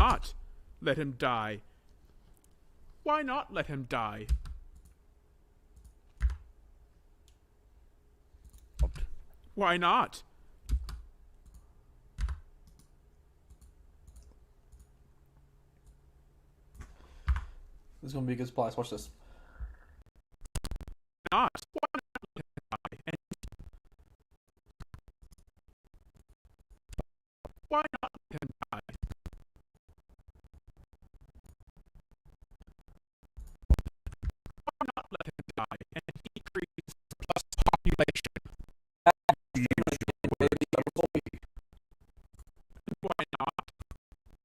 not let him die? Why not let him die? Why not? This is going to be a good splice. Watch this. Not. Why not let him die? And why not let him die? Why not let him die and decrease surplus population? Why not?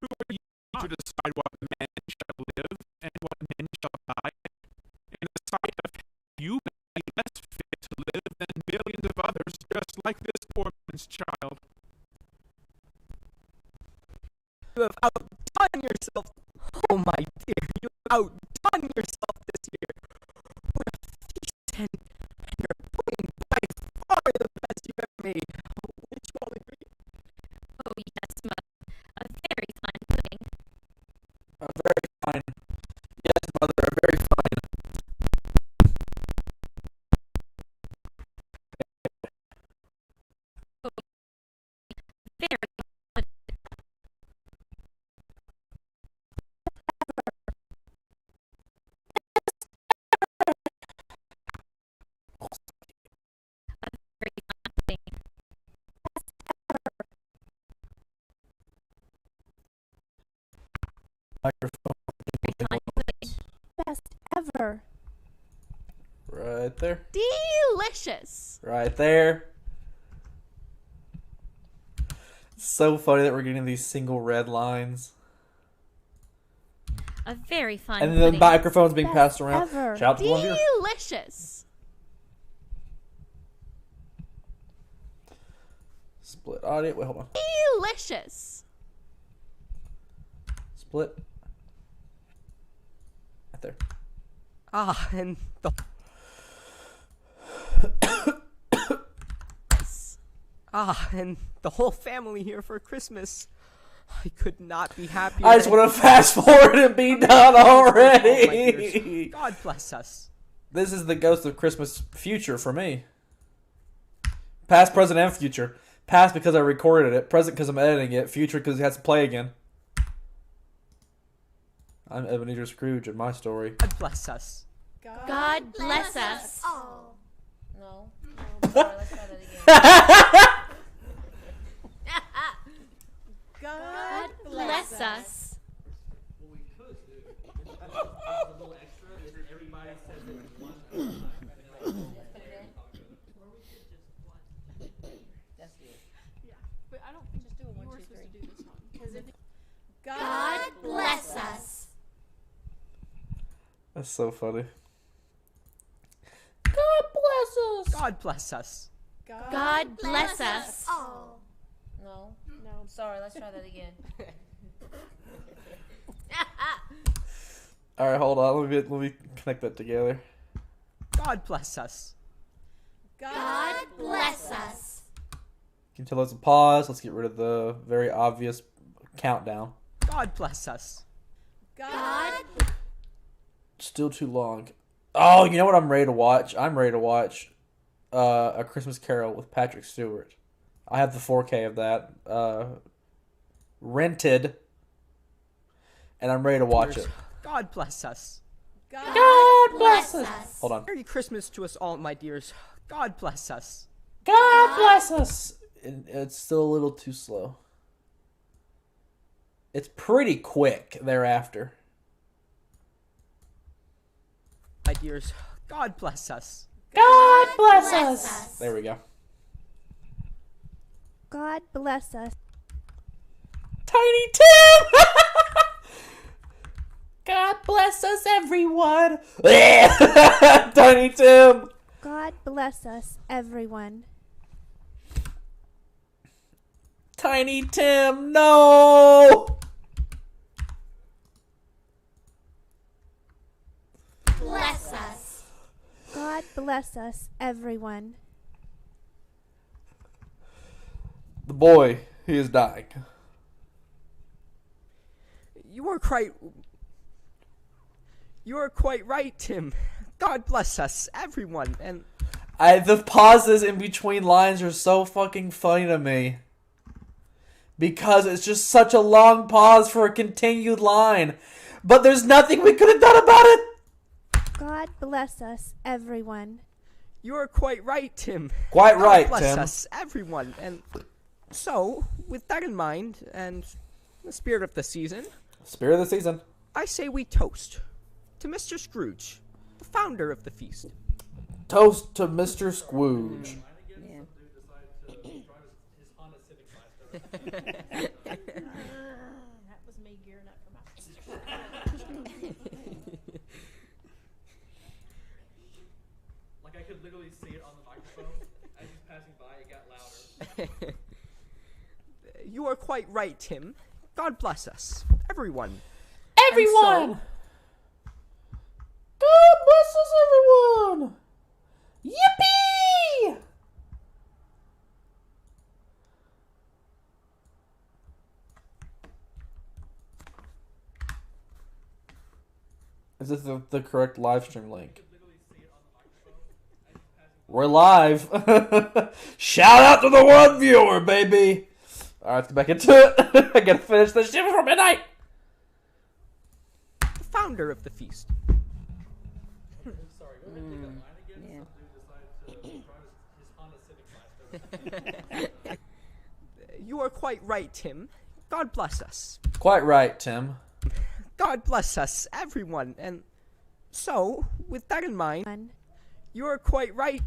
Who are you to decide what men shall live and what men shall die? In the sight of you may be less fit to live than millions of others just like this poor man's child. You have outdone yourself. Oh, my dear, you have outdone yourself this year. What a feast, and your pudding by far the best you've ever made. Wouldn't you all agree? Oh, yes, Mother. A very fine pudding. Very fine. Yes, mother, very fine. Very Microphone. fine pudding. Best ever. Right there. Delicious. Right there. It's so funny that we're getting these single red lines. A very fine And then the pudding. microphone's being Best passed around. ever. Shout out to the one viewer. Delicious. Split audio. Wait, hold on. Delicious. Split. Right there. Ah, and the and the whole family here for Christmas. I could not be happier. I just want to fast forward and be done Oh, my dears. already. God bless us. This is the Ghost of Christmas future for me. Past, present, and future. Past because I recorded it. Present because I'm editing it. Future because it has to play again. I'm Ebenezer Scrooge in my story. God bless us. God bless us. Oh. No. Sorry, let's try that again. God bless us. What we could do is a little extra is everybody says it in one time. Or we could just one. That's good. But I don't think Just do a 1, you were 2, supposed 3. to do this one. Because if God bless us. That's so funny. God bless us. God bless us. God bless us. Oh. No. No. Sorry, let's try that again. All right, hold on. Let me connect that together. God bless us. God bless us. You can tell there's a pause. Let's get rid of the very obvious countdown. God bless us. God Still too long. Oh, you know what I'm ready to watch? I'm ready to watch A Christmas Carol with Patrick Stewart. I have the 4K of that rented, and I'm ready to watch it. God bless us. God bless us. Hold on. Merry Christmas to us all, my dears. God bless us. God bless us. It's still a little too slow. It's pretty quick thereafter. My dears, God bless us. God bless us. There we go. God bless us. Tiny Tim! God bless us, everyone. Tiny Tim. God bless us, everyone. Tiny Tim, no. bless us. God bless us, everyone. The boy, he is dying. You're quite right, Tim. God bless us, everyone, and The pauses in between lines are so fucking funny to me. Because it's just such a long pause for a continued line. But there's nothing we could have done about it! God bless us, everyone. you're quite right, Tim. Quite God right, bless Tim. us, everyone, and so, with that in mind, and the spirit of the season, Spirit of the season. I say we toast to Mr. Scrooge, the founder of the feast. Toast to Mr. Scrooge. Yeah. That was me gearing up for my Like I could literally see it on the microphone. As he's passing by, it got louder. You are quite right, Tim. God bless us, everyone. Everyone! And so, God bless us, everyone! Yippee! Is this the correct live stream link? We're live. Shout out to the one viewer, baby. All right, let's get back into it. I gotta finish this shit before midnight. the founder of the feast. Sorry, what did I think that line again? Some dude decided to drive his Honda Civic faster. You are quite right, Tim. God bless us. Quite right, Tim. God bless us, everyone. And so, with that in mind, One. you are quite right.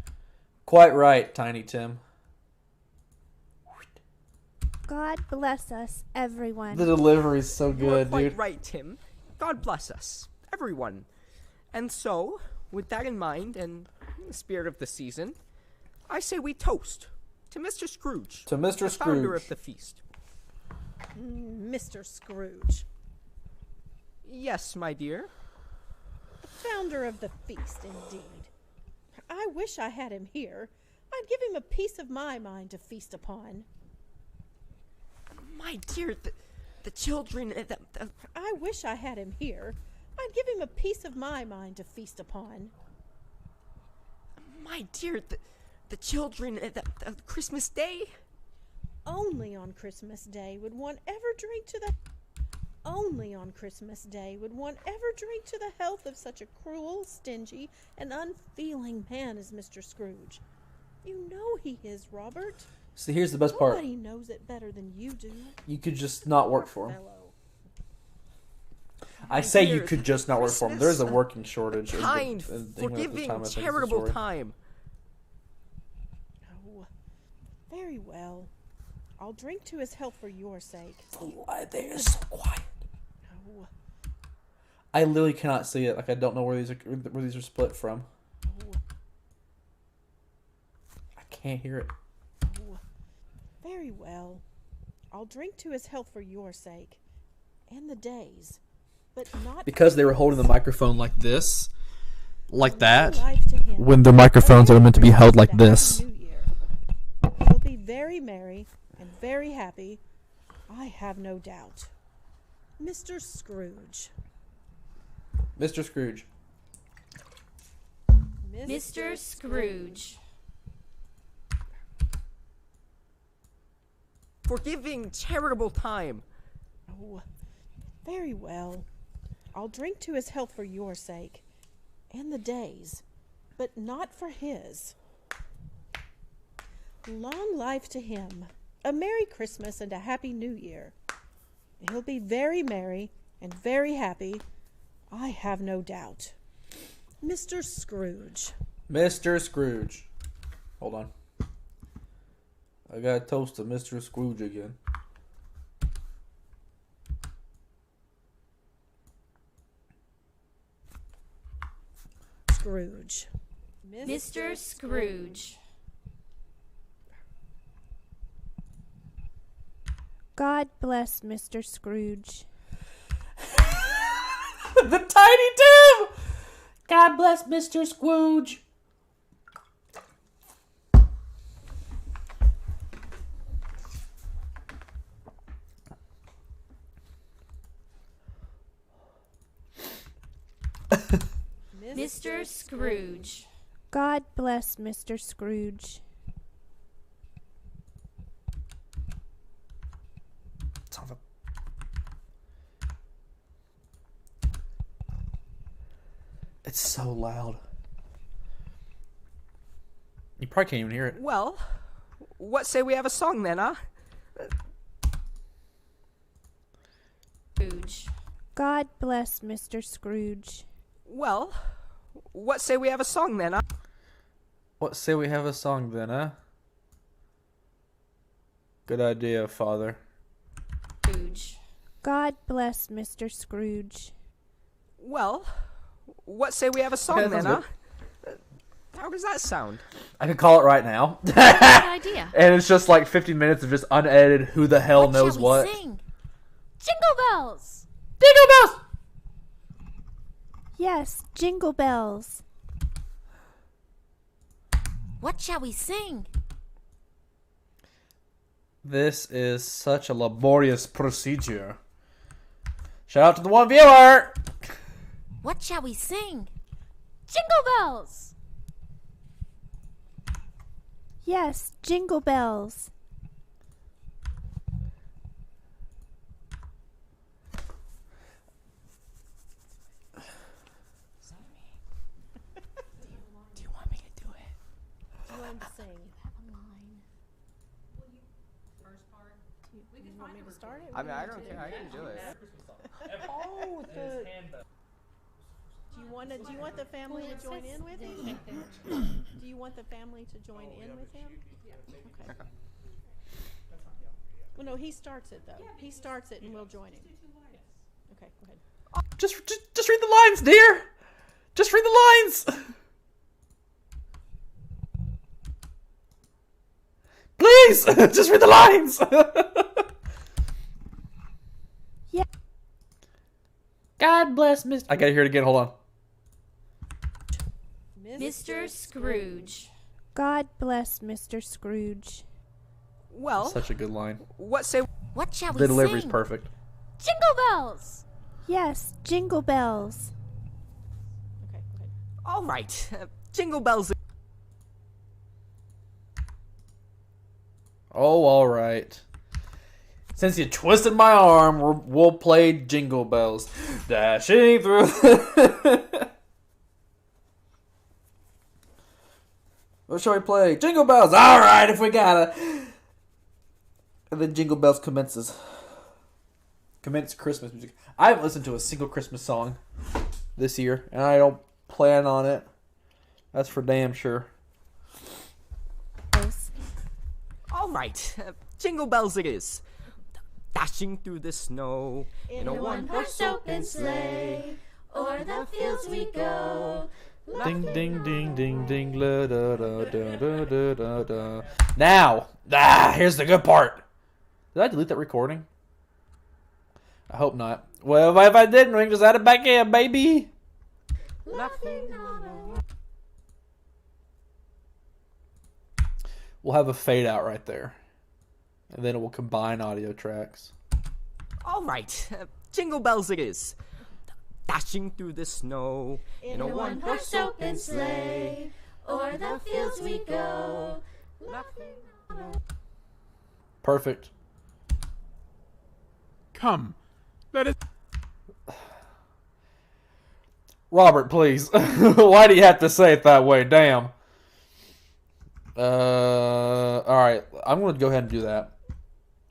Quite right, Tiny Tim. God bless us, everyone. The delivery's so You are good, quite dude. right, Tim. God bless us, everyone. And so, with that in mind, and in the spirit of the season, I say we toast to Mr. Scrooge, To Mr. the founder Scrooge. of the feast. Mr. Scrooge, Yes, my dear. founder of the feast, indeed. I wish I had him here. I'd give him a piece of my mind to feast upon. My dear, the children. I wish I had him here. I'd give him a piece of my mind to feast upon. My dear, the children. Christmas Day. Only on Christmas Day would one ever drink to the. Only on Christmas Day would one ever drink to the health of such a cruel, stingy, and unfeeling man as Mr. Scrooge. You know he is, Robert. See, here's the best part. Nobody knows it better than you do. You could just not work for him. Fellow. I say you dear, could just not work for him. There is a working shortage. Kind, in England at the forgiving, time, I think is the charitable story. time. Oh, very well. I'll drink to his health for your sake. They're so quiet. Oh, I literally cannot see it. Like I don't know where these are split from. oh, I can't hear it. oh. Very well. I'll drink to his health for your sake. And the days. But not Because they were holding the microphone like this, like that. life to him. When the microphones are meant to be held like this. New Year. He'll be very merry and very happy, I have no doubt. Mr. Scrooge. Mr. Scrooge. Mr. Scrooge. Forgiving, charitable time. Oh, very well. I'll drink to his health for your sake, and the days, but not for his. Long life to him, a Merry Christmas and a Happy New Year. He'll be very merry and very happy, I have no doubt. Mr. Scrooge. Mr. Scrooge. Hold on. I got to toast to Mr. Scrooge again. Scrooge. Mr. Scrooge. God bless Mr. Scrooge. The Tiny Tim! God bless Mr. Scrooge. Mr. Scrooge. God bless Mr. Scrooge. Son of a- It's so loud. You probably can't even hear it. Well, what say we have a song then, huh? Scrooge. God bless Mr. Scrooge. Well, what say we have a song then, huh? What say we have a song then, huh? Good idea, Father. Scrooge. God bless Mr. Scrooge. Well, what say we have a song Okay, then, sounds huh? How does that sound? I can call it right now. Good idea. And it's just like 15 minutes of just unedited who the hell knows shall we what. sing? Jingle bells. Jingle bells! Yes, jingle bells. What shall we sing? This is such a laborious procedure. Shout out to the one viewer! What shall we sing? Jingle bells. Yes, jingle bells. Do you want me to do it? You want him to sing? You want me to start it? I mean, I don't care. I can do it. Oh, the. Do you want the family to join in with him? Do you want the family to join in with him? Okay. Well, no, he starts it though. He starts it, and we'll join him. Okay, go ahead. Just read the lines, dear! Just read the lines! Please! Just read the lines! Yeah. God bless Mr. I gotta hear it again, hold on. Mr. Scrooge. God bless Mr. Scrooge. Well, Such a good line. what say... What shall we The delivery's sing? perfect. Jingle bells. Yes, jingle bells. Okay, go ahead. All right. Jingle bells. Oh, alright. Since you twisted my arm, we'll play Jingle Bells. Dashing through... What shall we play? Jingle Bells! Alright, if we gotta. And then Jingle Bells commences. Commence Christmas music. I haven't listened to a single Christmas song this year, and I don't plan on it. That's for damn sure. All right. Jingle bells it is. Dashing through the snow in a one-horse open sleigh. O'er the fields we go. Ding ding ding ding ding la da da da da da da da. Now, here's the good part. Did I delete that recording? I hope not. Well, if I didn't, we can just add it back in, baby. We'll have a fade out right there, and then it will combine audio tracks. All right. Jingle bells it is. Dashing through the snow in a one-horse open sleigh. O'er the fields we go. Perfect. Come, let us. Robert, please. Why do you have to say it that way? Damn. Alright. I'm going to go ahead and do that.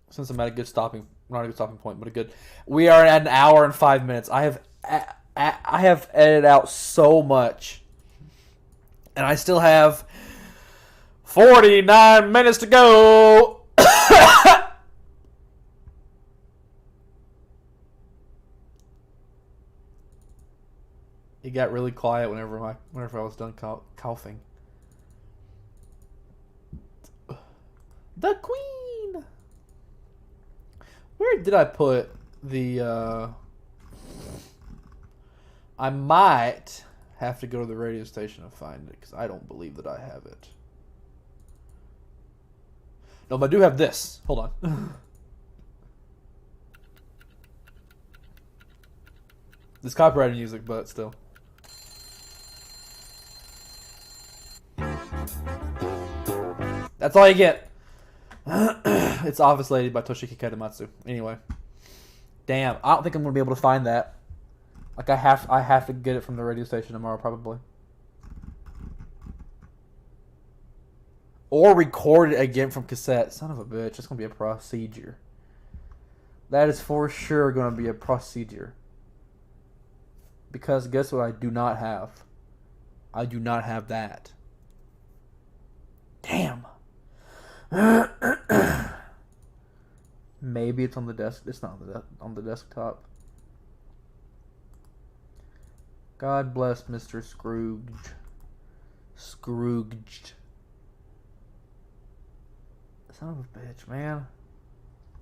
Since I'm at a good stopping... Not a good stopping point, but a good... We are at an hour and 5 minutes. I have edited out so much. And I still have 49 minutes to go. It got really quiet whenever I was done coughing. The Queen. Where did I put the? I might have to go to the radio station and find it because I don't believe that I have it. No, but I do have this. Hold on. This copyrighted music, but still. That's all you get. It's Office Lady by Toshiki Katamatsu. Anyway. Damn, I don't think I'm gonna be able to find that. Like I have to get it from the radio station tomorrow probably. Or record it again from cassette. Son of a bitch, it's gonna be a procedure. That is for sure gonna be a procedure. Because guess what I do not have? I do not have that. Damn. Maybe it's on the desk. It's not on the desktop. God bless Mr. Scrooge. Scrooged. Son of a bitch, man.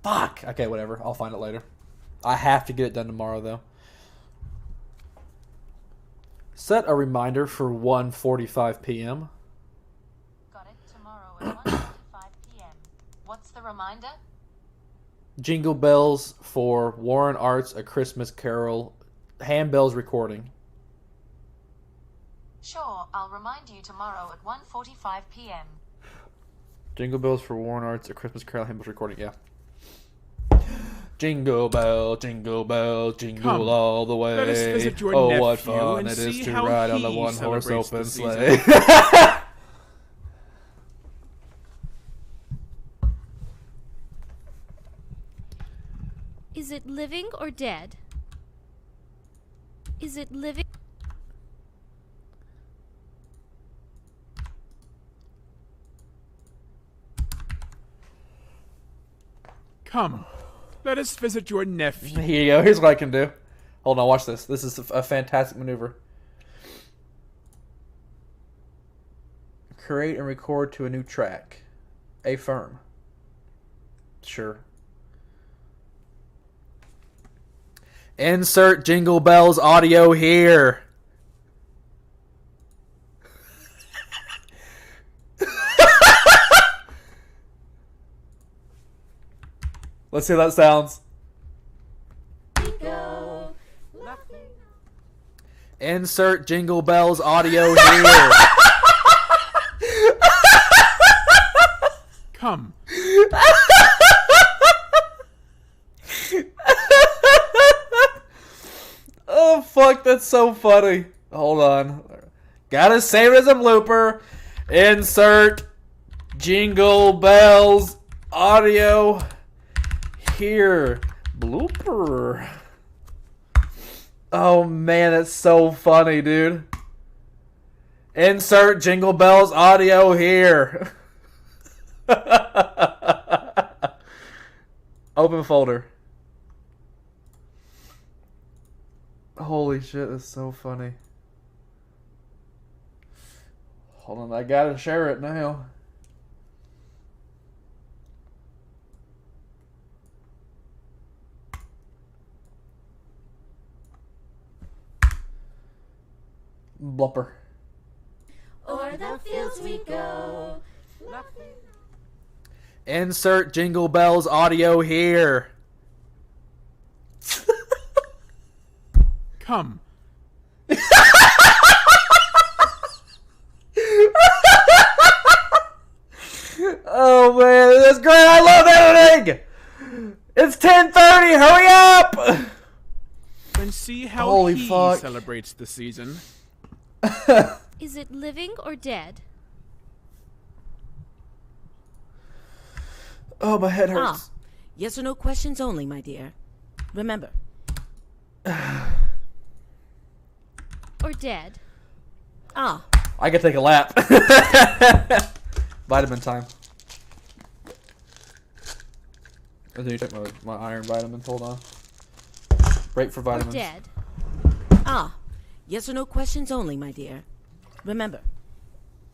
Fuck! Okay, whatever. I'll find it later. I have to get it done tomorrow, though. Set a reminder for 1:45 p.m. Got it. Tomorrow at 1:45 p.m. What's the reminder? Jingle Bells for Warren Arts A Christmas Carol. Handbells recording. Sure, I'll remind you tomorrow at 1:45 p.m. Jingle Bells for Warren Arts A Christmas Carol. Handbells recording, yeah. Jingle bell, jingle jingle Come, all the way. let us visit your oh, what nephew fun and it is see to how ride on the he one-horse celebrates the open season. sleigh. Is it living or dead? Is it living? Come, let us visit your nephew. Here you go. Here's what I can do. Hold on, watch this. This is a fantastic maneuver. Create and record to a new track. Affirm. Sure. Insert Jingle Bells audio here. Let's see how that sounds. Insert Jingle Bells audio here. Come. Oh, fuck, that's so funny. Hold on. Gotta save it as a blooper. Insert Jingle Bells audio here. Blooper. Oh, man, that's so funny, dude. Insert Jingle Bells audio here. Open folder. Holy shit, that's so funny. Hold on, I gotta share it now. Blupper. O'er the fields we go. Insert Jingle Bells audio here. Come. Oh man, that's great! I love editing. It's 10:30. Hurry up! And see how Holy he fuck. celebrates the season. Is it living or dead? Oh, my head hurts. Yes or no questions only, my dear. Remember. Or dead? Ah, I can take a lap. Vitamin time. I need to check my iron vitamins. Hold on. Break for Or vitamins. dead? yes or no questions only, my dear. Remember.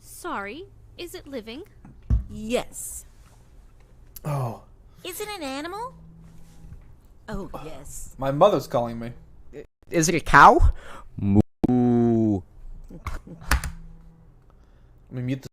Sorry, is it living? Yes. Oh, Is it an animal? Oh, yes. my mother's calling me. Is it a cow? Moo. Let me mute this.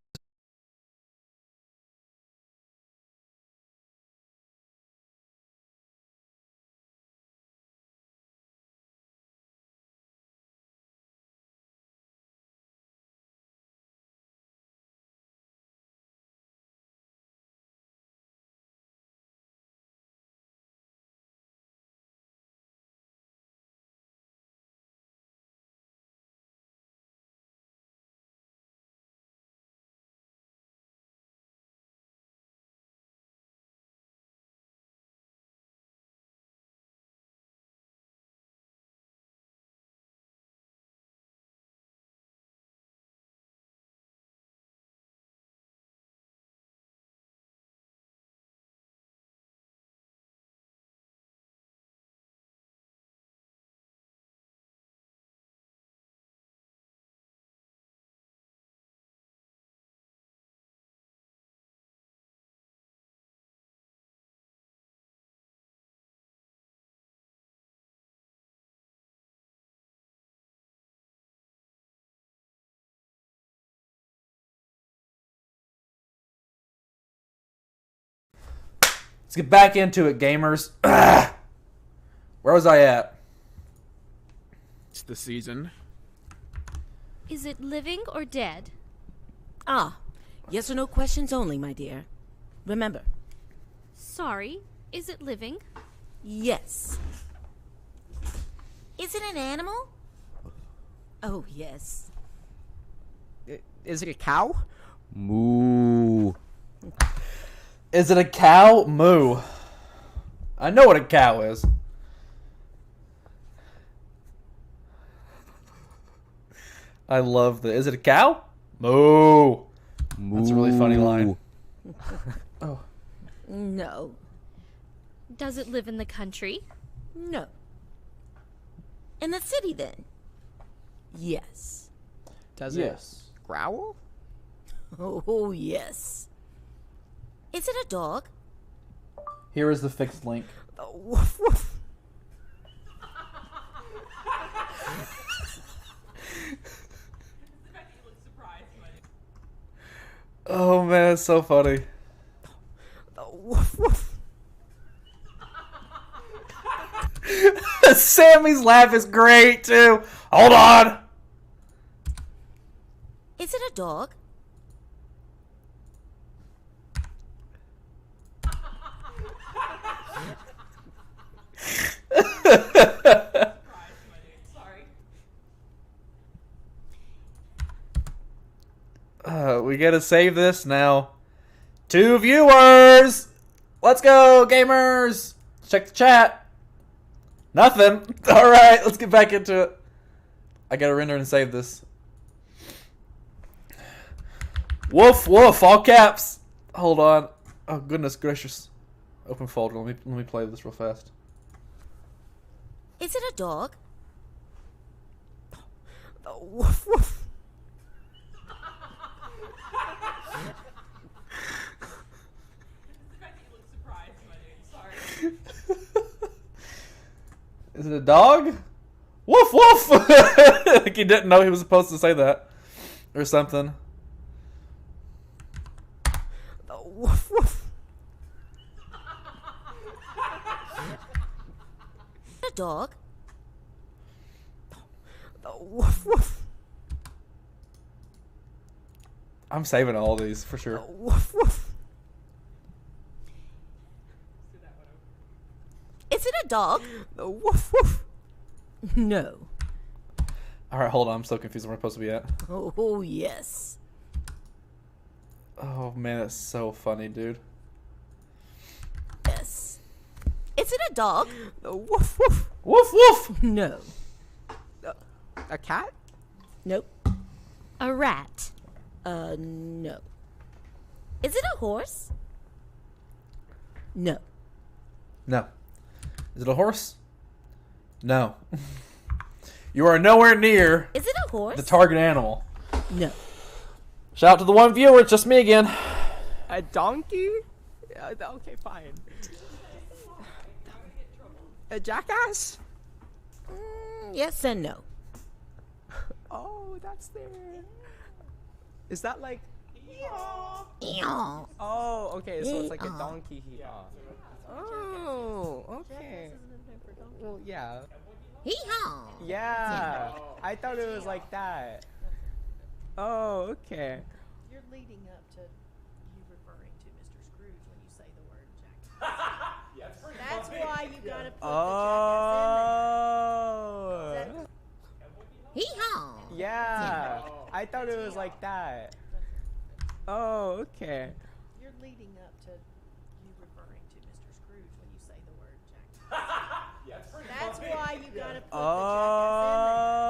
Let's get back into it, gamers. Where was I at? It's the season. Is it living or dead? Ah, yes or no questions only, my dear. Remember. Sorry, is it living? Yes. Is it an animal? Oh, yes. Is it a cow? Moo. Is it a cow? Moo. I know what a cow is. I love the. Is it a cow? Moo. That's a really funny line. Oh. No. Does it live in the country? No. In the city, then? Yes. Does Yes. it growl? Oh, yes. Is it a dog? Here is the fixed link. Woof, woof. Oh man, it's so funny. Woof, woof. Sammy's laugh is great too. Hold on. Is it a dog? We gotta save this now. 2 viewers. Let's go, gamers. Check the chat. Nothing. All right, let's get back into it. I gotta render and save this. Woof woof, all caps. Hold on. Oh goodness gracious. Open folder. Let me play this real fast. Is it a dog? Woof, woof. Is it a dog? Woof woof! Like he didn't know he was supposed to say that. Or something. Woof, woof. A dog? Woof, woof. I'm saving all these for sure. Woof, woof. Is it a dog? Woof, woof. No. Alright, hold on. I'm so confused where I'm supposed to be at. Oh, yes. Oh man, that's so funny, dude. Yes. Is it a dog? Woof, woof. Woof woof! No. A cat? Nope. A rat. No. Is it a horse? No. No. Is it a horse? No. You are nowhere near Is it a horse? the target animal. No. Shout out to the 1 viewer, it's just me again. A donkey? Okay, fine. A jackass? Yes and no. Oh, that's there. Is that like? Ew. Oh, okay. So it's like a donkey. Oh, okay. Well, yeah. Hee-haw. Yeah. I thought it was like that. Oh, okay. You're leading up to you referring to Mr. Scrooge when you say the word jackass. That's why you gotta put the jackass in there. Hee-haw. Yeah. I thought it was like that. Oh, okay. You're leading up to you referring to Mr. Scrooge when you say the word jackass. That's why you gotta put the jackass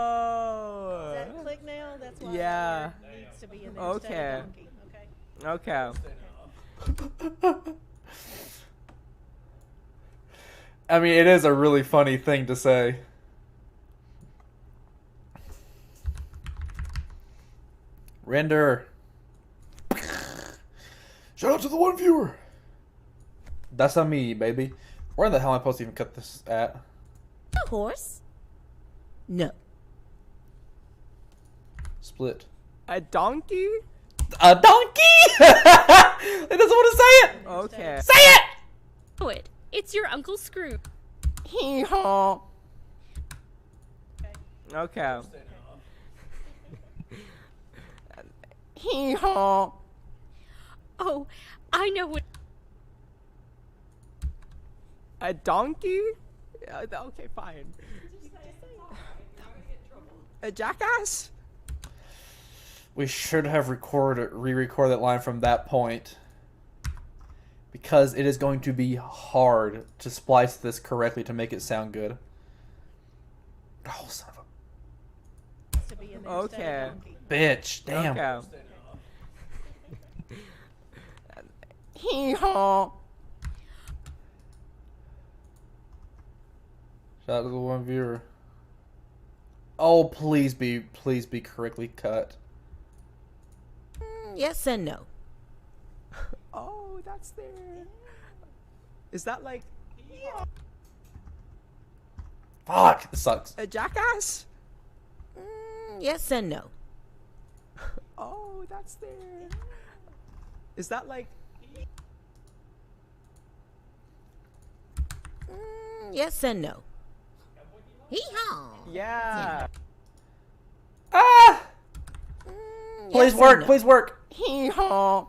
in there. Does that click now? That's why Yeah. the word needs to be in there instead of donkey. Okay. Okay. I mean, it is a really funny thing to say. Render. Shout out to the 1 viewer. That's on me, baby. Where the hell am I supposed to even cut this at? A horse? No. Split. A donkey? A donkey? It doesn't want to say it. Okay. Say it. know it. It's your Uncle Scrooge. Hee-haw. Okay. Hee-haw. Oh, I know what. A donkey? Okay, fine. A jackass? We should have re-recorded that line from that point. Because it is going to be hard to splice this correctly to make it sound good. Oh, son of a... Okay. Bitch, damn. Okay. Hee-haw. Shout out to the one viewer. Oh, please be correctly cut. Yes and no. Oh, that's there. Is that like Fuck, this sucks. a jackass? Yes and no. Oh, that's there. Is that like Yes and no. Hee-haw. yeah. Ah! Please Yes and work, no. please work. Hee-haw.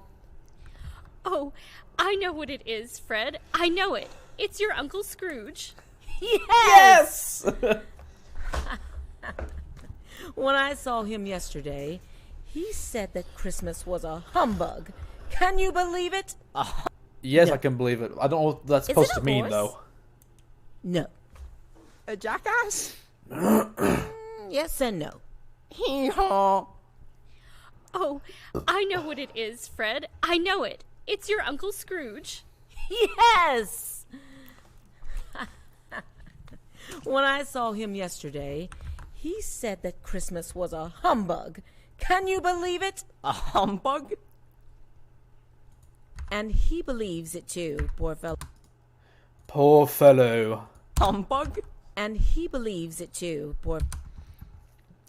Oh, I know what it is, Fred. I know it. It's your Uncle Scrooge. Yes! When I saw him yesterday, he said that Christmas was a humbug. Can you believe it? Yes, I can believe it. I don't know what that's Is supposed it to a mean, horse? though. No. A jackass? Yes and no. Hee-haw. Oh, I know what it is, Fred. I know it. It's your Uncle Scrooge. Yes! When I saw him yesterday, he said that Christmas was a humbug. Can you believe it? A humbug? And he believes it too, poor fellow. Poor fellow. Humbug? And he believes it too, poor.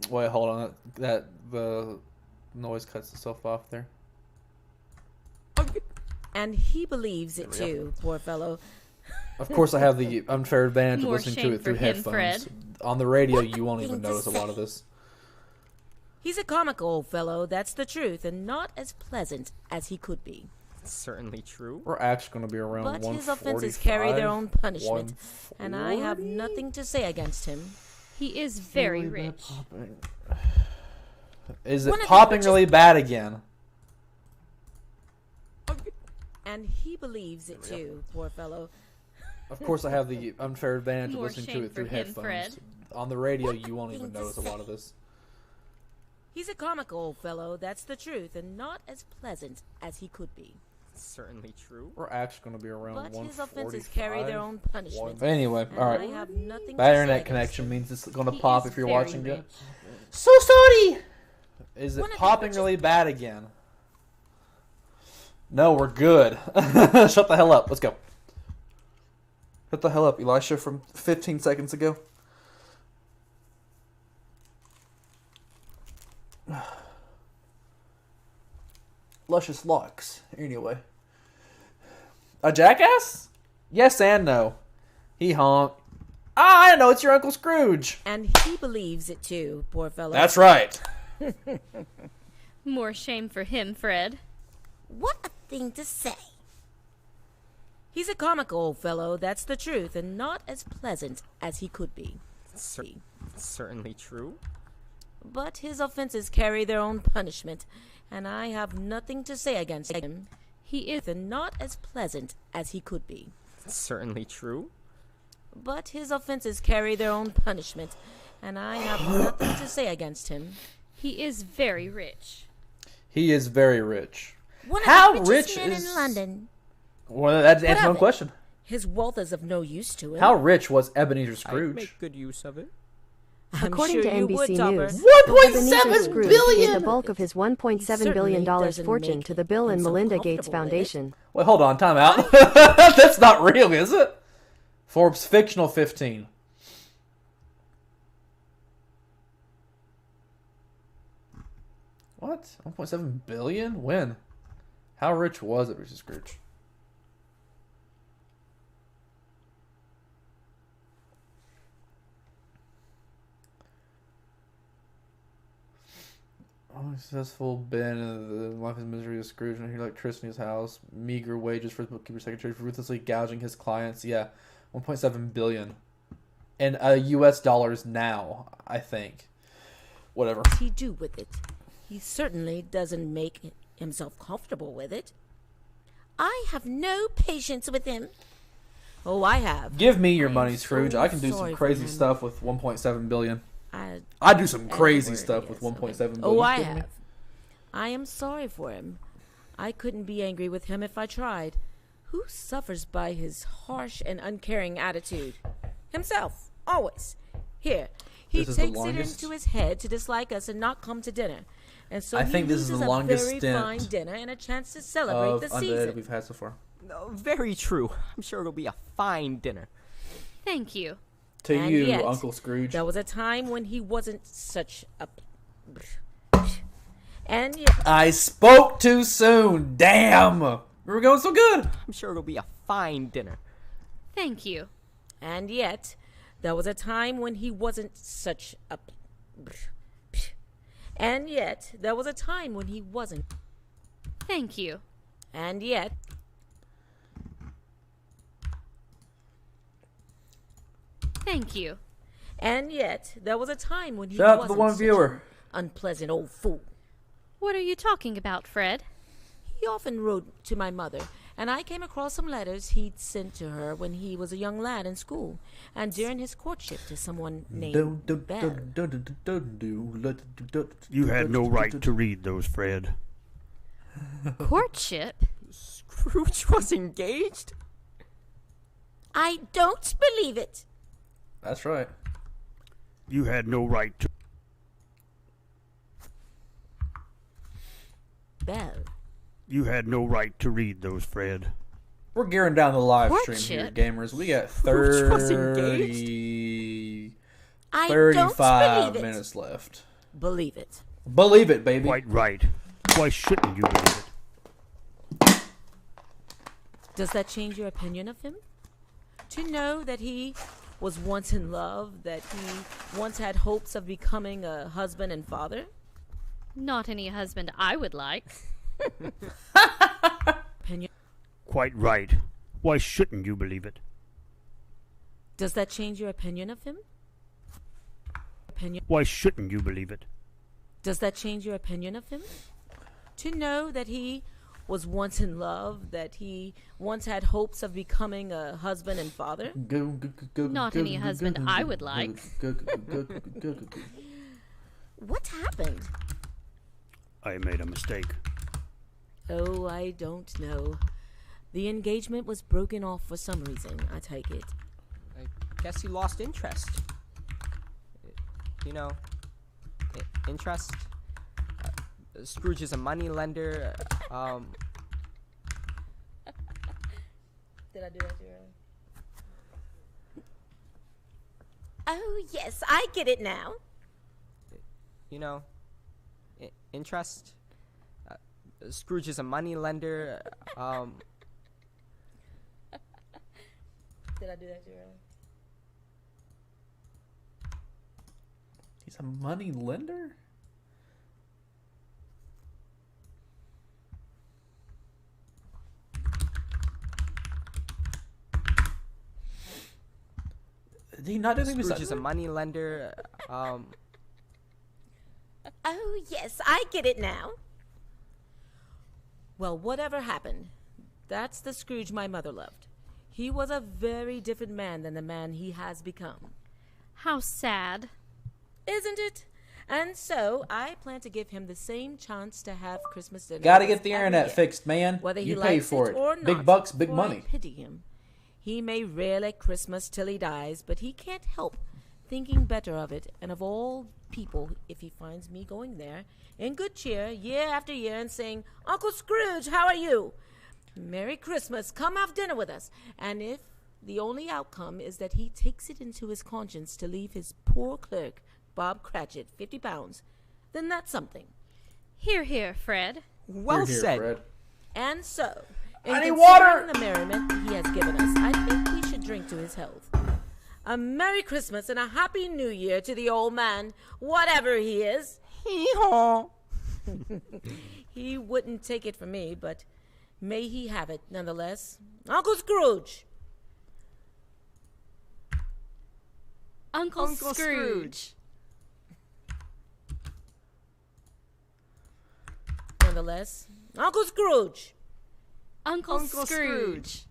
Wait, hold on. The noise cuts itself off there. And he believes it There we go. too, poor fellow. Of course, I have the unfair advantage of More listening to shame it through for him, headphones. Fred. On the radio, you won't thing even to notice a lot of say. this. He's a comical old fellow, that's the truth, and not as pleasant as he could be. Certainly true. We're actually going to be around But 145. his offenses carry their own punishment, and I have 140? nothing to say against him. He is very rich. Is it One of the popping richest- really bad again? And he believes it too, poor fellow. Of course, I have the unfair advantage of More listening to shame it through for him, headphones. Fred. On the radio, you won't thing even to notice a lot say. of this. He's a comical old fellow, that's the truth, and not as pleasant as he could be. Certainly true. We're actually going to be around But 145. his offenses carry their own punishment. Anyway, and all I right. have nothing Bad to say internet against connection him. means it's going to He pop is if you're very watching rich. it. So sorry! Is it One of the popping richest- really bad again? No, we're good. Shut the hell up. Let's go. Shut the hell up, Elisha, from 15 seconds ago. Luscious locks. Anyway. A jackass? Yes and no. He honk. Ah, I know, it's your Uncle Scrooge. And he believes it too, poor fellow. That's right. More shame for him, Fred. What a thing to say. He's a comical old fellow, that's the truth, and not as pleasant as he could be. Certainly true. But his offenses carry their own punishment, and I have nothing to say against him. He is not as pleasant as he could be. Certainly true. But his offenses carry their own punishment, and I have nothing to say against him. He is very rich. He is very rich. One of How the richest rich men is- in London. Well, that's What answering of one it? question. His wealth is of no use to him. How rich was Ebenezer I Scrooge? make good use of it. I'm According sure to you NBC would, Topper. News, 1.7 Ebenezer Scrooge billion! gave the bulk of his $1.7 billion doesn't fortune make to the Bill and him so Melinda Gates comfortable with it. Foundation. Wait, hold on, time out. That's not real, is it? Forbes fictional 15. What? 1.7 billion? When? How rich was Ebenezer Scrooge? Successful Ben and the Life of Misery of Scrooge and electricity in his house. Meager wages for his bookkeeper secretary for ruthlessly gouging his clients. Yeah, 1.7 billion. And US dollars now, I think. Whatever. What does he do with it? He certainly doesn't make himself comfortable with it. I have no patience with him. Oh, I have. Give me your money, Scrooge. I can do some crazy stuff with 1.7 billion. I do some crazy stuff with 1.7 billion. Oh, I have. I am sorry for him. I couldn't be angry with him if I tried. Who suffers by his harsh and uncaring attitude? Himself, always. Here, he takes it into his head to dislike us and not come to dinner. And so I think this is the longest very stint fine dinner and a chance to celebrate the season. We've had so far. No, very true. I'm sure it'll be a fine dinner. Thank you. To And you, yet, Uncle Scrooge. There was a time when he wasn't such a... And yet... I spoke too soon. Damn. We were going so good. I'm sure it'll be a fine dinner. Thank you. And yet, there was a time when he wasn't such a... And yet, there was a time when he wasn't... Thank you. And yet... Thank you. And yet, there was a time when he Shout out to wasn't the one such viewer. an unpleasant old fool. What are you talking about, Fred? He often wrote to my mother, and I came across some letters he'd sent to her when he was a young lad in school, and during his courtship to someone named Belle. You had no right to read those, Fred. Courtship? Scrooge was engaged? I don't believe it. That's right. You had no right to... Belle. You had no right to read those, Fred. We're gearing down the live Courtship? stream here, gamers. We got Scrooge was 35 minutes left. Believe it. Believe it, baby. Quite right. Why shouldn't you believe it? Does that change your opinion of him? To know that he was once in love, that he once had hopes of becoming a husband and father? Not any husband I would like. Opinion. Quite right. Why shouldn't you believe it? Does that change your opinion of him? Why shouldn't you believe it? Does that change your opinion of him? To know that he was once in love, that he once had hopes of becoming a husband and father? Not any husband I would like. What happened? I made a mistake. Oh, I don't know. The engagement was broken off for some reason, I take it. I guess you lost interest. You know, interest. Scrooge is a money lender. Did I do that too early? Oh, yes, I get it now. You know, interest. Scrooge is a money lender. Did I do that too early? He's a money lender? Did he not do anything Scrooge is a money lender. Oh, yes, I get it now. Well, whatever happened, that's the Scrooge my mother loved. He was a very different man than the man he has become. How sad. Isn't it? And so, I plan to give him the same chance to have Christmas dinner. Gotta get the internet fixed, man. Whether he You pay likes for it it. or not, Big bucks, big for money. I pity him. He may rail at Christmas till he dies, but he can't help thinking better of it, and of all people, if he finds me going there, in good cheer, year after year, and saying, Uncle Scrooge, how are you? Merry Christmas, come have dinner with us. And if the only outcome is that he takes it into his conscience to leave his poor clerk, Bob Cratchit, £50, then that's something. Hear, hear, Fred. Well said. Fred. And so, in I need considering water! the merriment he has given us, I think we should drink to his health. A Merry Christmas and a Happy New Year to the old man, whatever he is. Hee-haw. He wouldn't take it from me, but may he have it nonetheless. Uncle Scrooge! Uncle Scrooge. Nonetheless, Uncle Scrooge! Uncle Scrooge.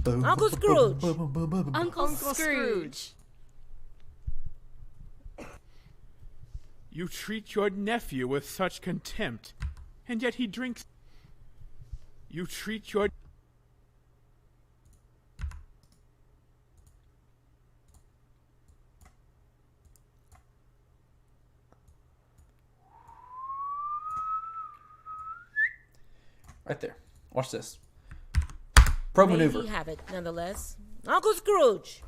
Uncle Scrooge! Uncle Scrooge. You treat your nephew with such contempt, and yet he drinks. You treat your. Right there. Watch this. Pro May maneuver. he have it nonetheless. Uncle Scrooge!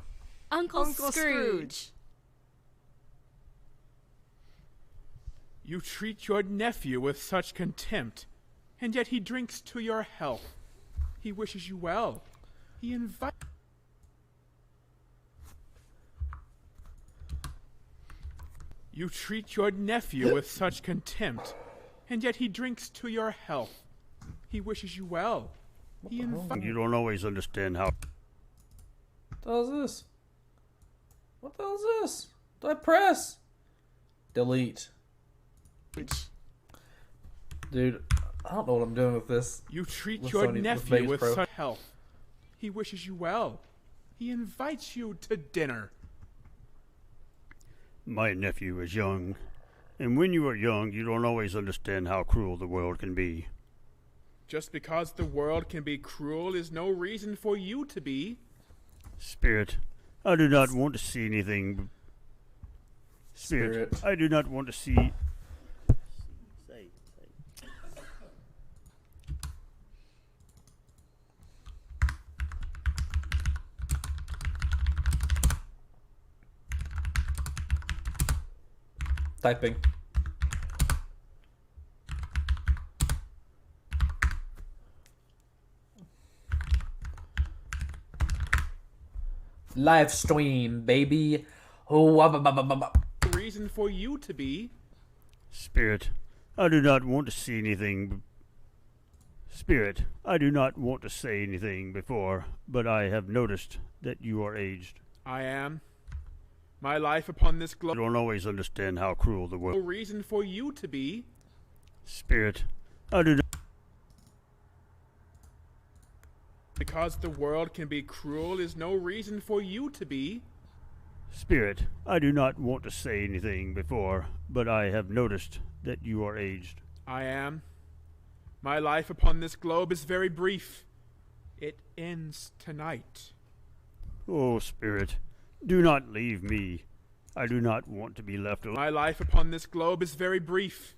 Uncle Scrooge. You treat your nephew with such contempt, and yet he drinks to your health. He wishes you well. He invites. You treat your nephew with such contempt, and yet he drinks to your health. He wishes you well. He invites. You don't always understand how. What the hell is this? What the hell is this? What do I press? Delete. Dude, I don't know what I'm doing with this. You treat With your Sony- with nephew Vegas with Pro. such health. He wishes you well. He invites you to dinner. My nephew is young, and when you are young, you don't always understand how cruel the world can be. Just because the world can be cruel is no reason for you to be. Spirit, I do not want to see anything. Spirit, Spirit. I do not want to see. Typing. Live stream, baby. Oh, Reason for you to be. Spirit, I do not want to see anything. Spirit, I do not want to say anything before, but I have noticed that you are aged. I am. My life upon this You globe. don't always understand how cruel the No world. reason for you to be. Spirit, I do not. Because the world can be cruel is no reason for you to be. Spirit, I do not want to say anything before, but I have noticed that you are aged. I am. My life upon this globe is very brief. It ends tonight. Oh, Spirit, do not leave me. I do not want to be left alone. My life upon this globe is very brief.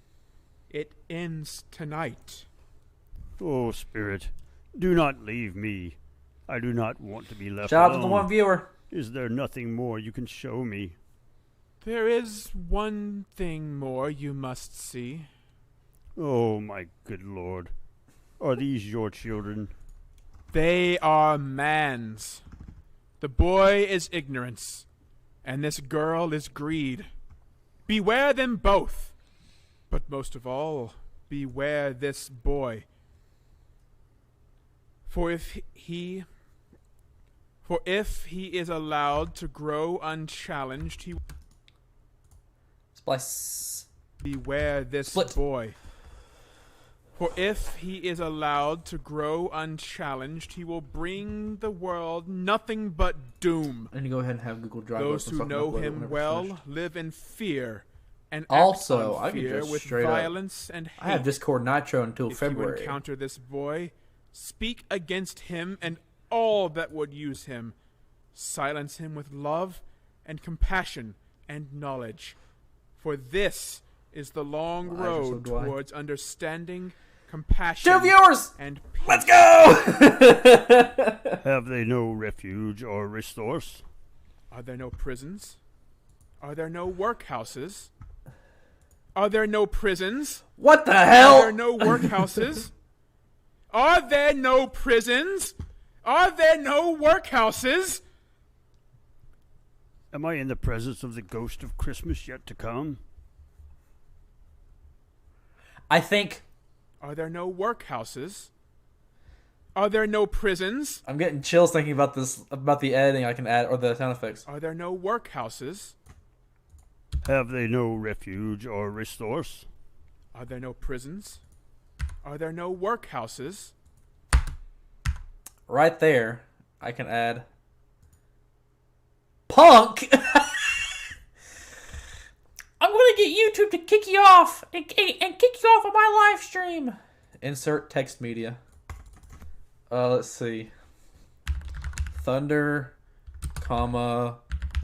It ends tonight. Oh, Spirit, do not leave me. I do not want to be left Shout out alone. to the one viewer. Is there nothing more you can show me? There is one thing more you must see. Oh, my good Lord. Are these your children? They are man's. The boy is ignorance, and this girl is greed. Beware them both, but most of all, beware this boy. For if he is allowed to grow unchallenged, he Splice. beware this Split. boy. For if he is allowed to grow unchallenged, he will bring the world nothing but doom. And you go ahead and have Google Drive. Those open who so I can know upload it him whenever it's well finished. live in fear and Also, act I on can fear just with straight up- violence and hate. I have Discord Nitro until If February. you encounter this boy, speak against him and all that would use him. Silence him with love and compassion and knowledge. For this is the long Elijah, road so do I. towards understanding, compassion, 2 viewers! and Let's go! Have they no refuge or resource? Are there no prisons? Are there no workhouses? Are there no prisons? What the hell? Are there no workhouses? Are there no prisons? Are there no workhouses? Am I in the presence of the ghost of Christmas yet to come? I think. Are there no workhouses? Are there no prisons? I'm getting chills thinking about this, about the editing I can add, or the sound effects. Are there no workhouses? Have they no refuge or resource? Are there no prisons? Are there no workhouses? Right there, I can add punk. I'm gonna get YouTube to kick you off and kick you off of my live stream. Insert text media. Let's see. Thunder, comma,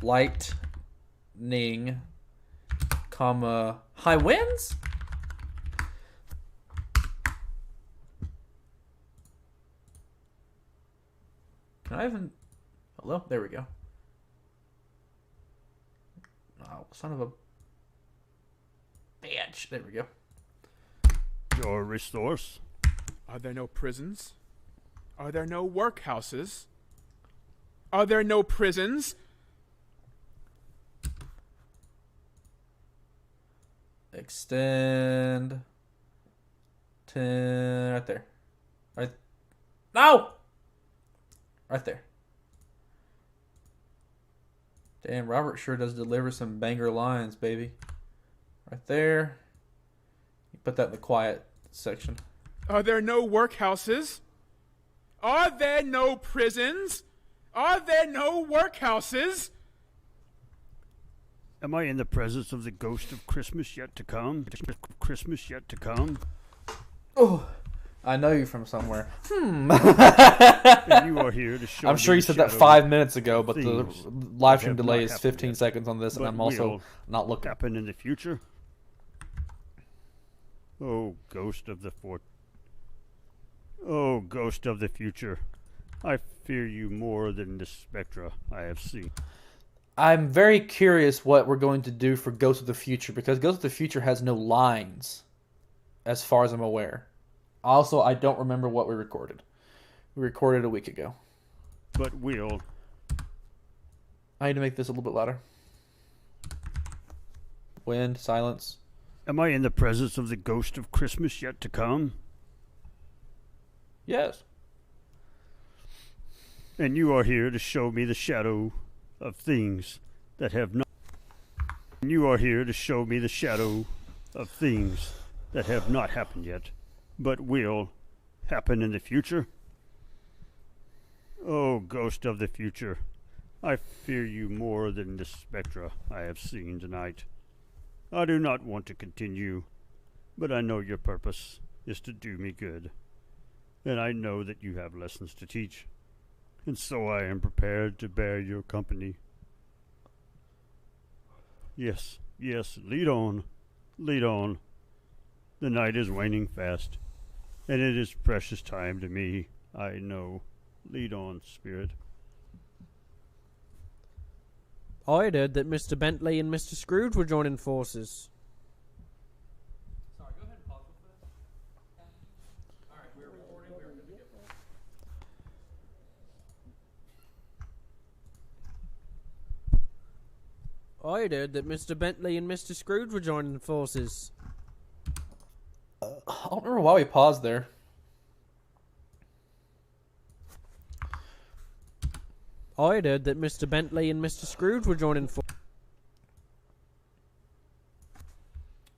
lightning, comma, high winds? Can I even... Hello? There we go. Oh, son of a... bitch. There we go. Your resource? Are there no prisons? Are there no workhouses? Are there no prisons? Extend. 10. Right there. Right. No! Right there. Damn, Robert sure does deliver some banger lines, baby. Right there. You put that in the quiet section. Are there no workhouses? Are there no prisons? Are there no workhouses? Am I in the presence of the ghost of Christmas yet to come? Christmas yet to come? Oh, I know you from somewhere. And you are here to show I'm sure me you the said that shadow 5 minutes ago, but the things live that stream have delay not is happened 15 yet, seconds on this, and but I'm also will not looking. happen in the future? Oh, ghost of the Oh, ghost of the future. I fear you more than the spectra I have seen. I'm very curious what we're going to do for Ghost of the Future, because Ghost of the Future has no lines, as far as I'm aware. Also, I don't remember what we recorded. We recorded a week ago. But we'll... I need to make this a little bit louder. Wind, silence. Am I in the presence of the ghost of Christmas yet to come? Yes. And you are here to show me the shadow of things that have not... And you are here to show me the shadow of things that have not happened yet, but will happen in the future? Oh, ghost of the future, I fear you more than the spectra I have seen tonight. I do not want to continue, but I know your purpose is to do me good, and I know that you have lessons to teach, and so I am prepared to bear your company. Yes, yes, lead on, lead on. The night is waning fast, and it is precious time to me, I know. Lead on, spirit. I heard that Mr. Bentley and Mr. Scrooge were joining forces. Sorry, go ahead and pause with this. Alright, we're recording. We're good to go. I heard that Mr. Bentley and Mr. Scrooge were joining forces. I don't remember why we paused there. I heard that Mr. Bentley and Mr. Scrooge were joining forces.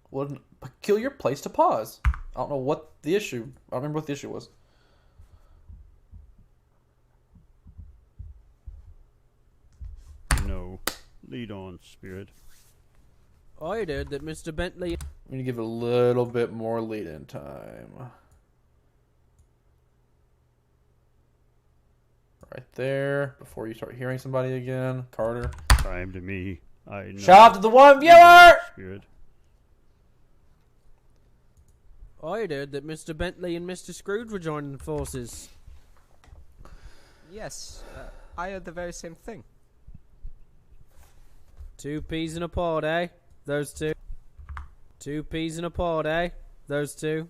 What a peculiar place to pause. I don't know what the issue... I don't remember what the issue was. No. Lead on, spirit. I heard that Mr. Bentley... I'm going to give it a little bit more lead-in time. Right there, before you start hearing somebody again. Carter. Time to me. I know. Shout out to the one viewer! Spirit. I heard that Mr. Bentley and Mr. Scrooge were joining forces. Yes, I heard the very same thing. 2 peas in a pod, eh? Those two. 2 peas in a pod, eh? Those two.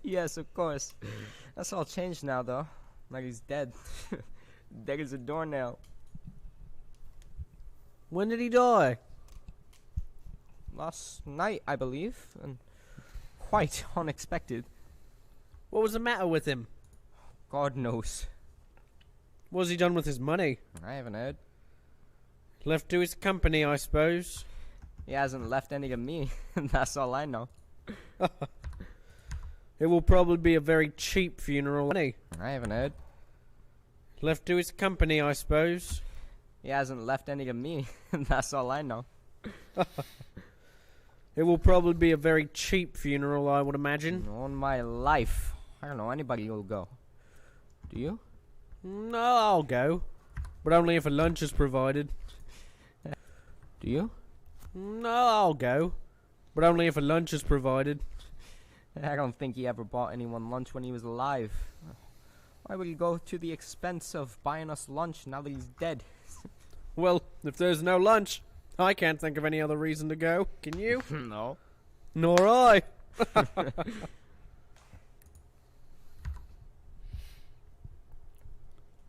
Yes, of course. That's all changed now, though. Like he's dead. Dead as a doornail. When did he die? last night, I believe, and quite unexpected. What was the matter with him? God knows. What has he done with his money? I haven't heard. Left to his company, I suppose. He hasn't left any to me. That's all I know. It will probably be a very cheap funeral. Money. I haven't heard. Left to his company, I suppose. He hasn't left any to me. That's all I know. It will probably be a very cheap funeral, I would imagine. On my life. I don't know anybody who'll go. Do you? No, I'll go. But only if a lunch is provided. Do you? No, I'll go. But only if a lunch is provided. I don't think he ever bought anyone lunch when he was alive. Why would he go to the expense of buying us lunch now that he's dead? Well, if there's no lunch, I can't think of any other reason to go. Can you? No. Nor I.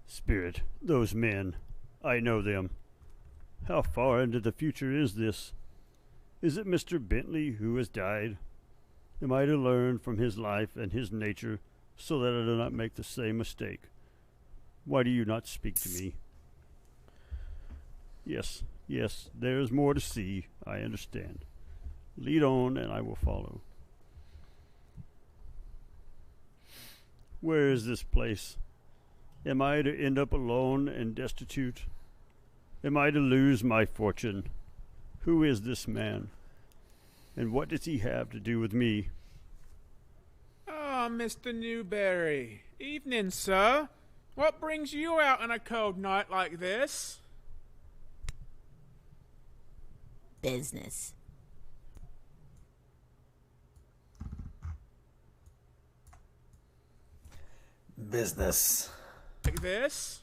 Spirit, those men. I know them. How far into the future is this? Is it Mr. Bentley who has died? Am I to learn from his life and his nature so that I do not make the same mistake? Why do you not speak to me? Yes, there is more to see, I understand. Lead on and I will follow. Where is this place? Am I to end up alone and destitute? Am I to lose my fortune? Who is this man? And what does he have to do with me? Ah, Mr. Newberry. Evening, sir. What brings you out on a cold night like this? Business. Business. Like this?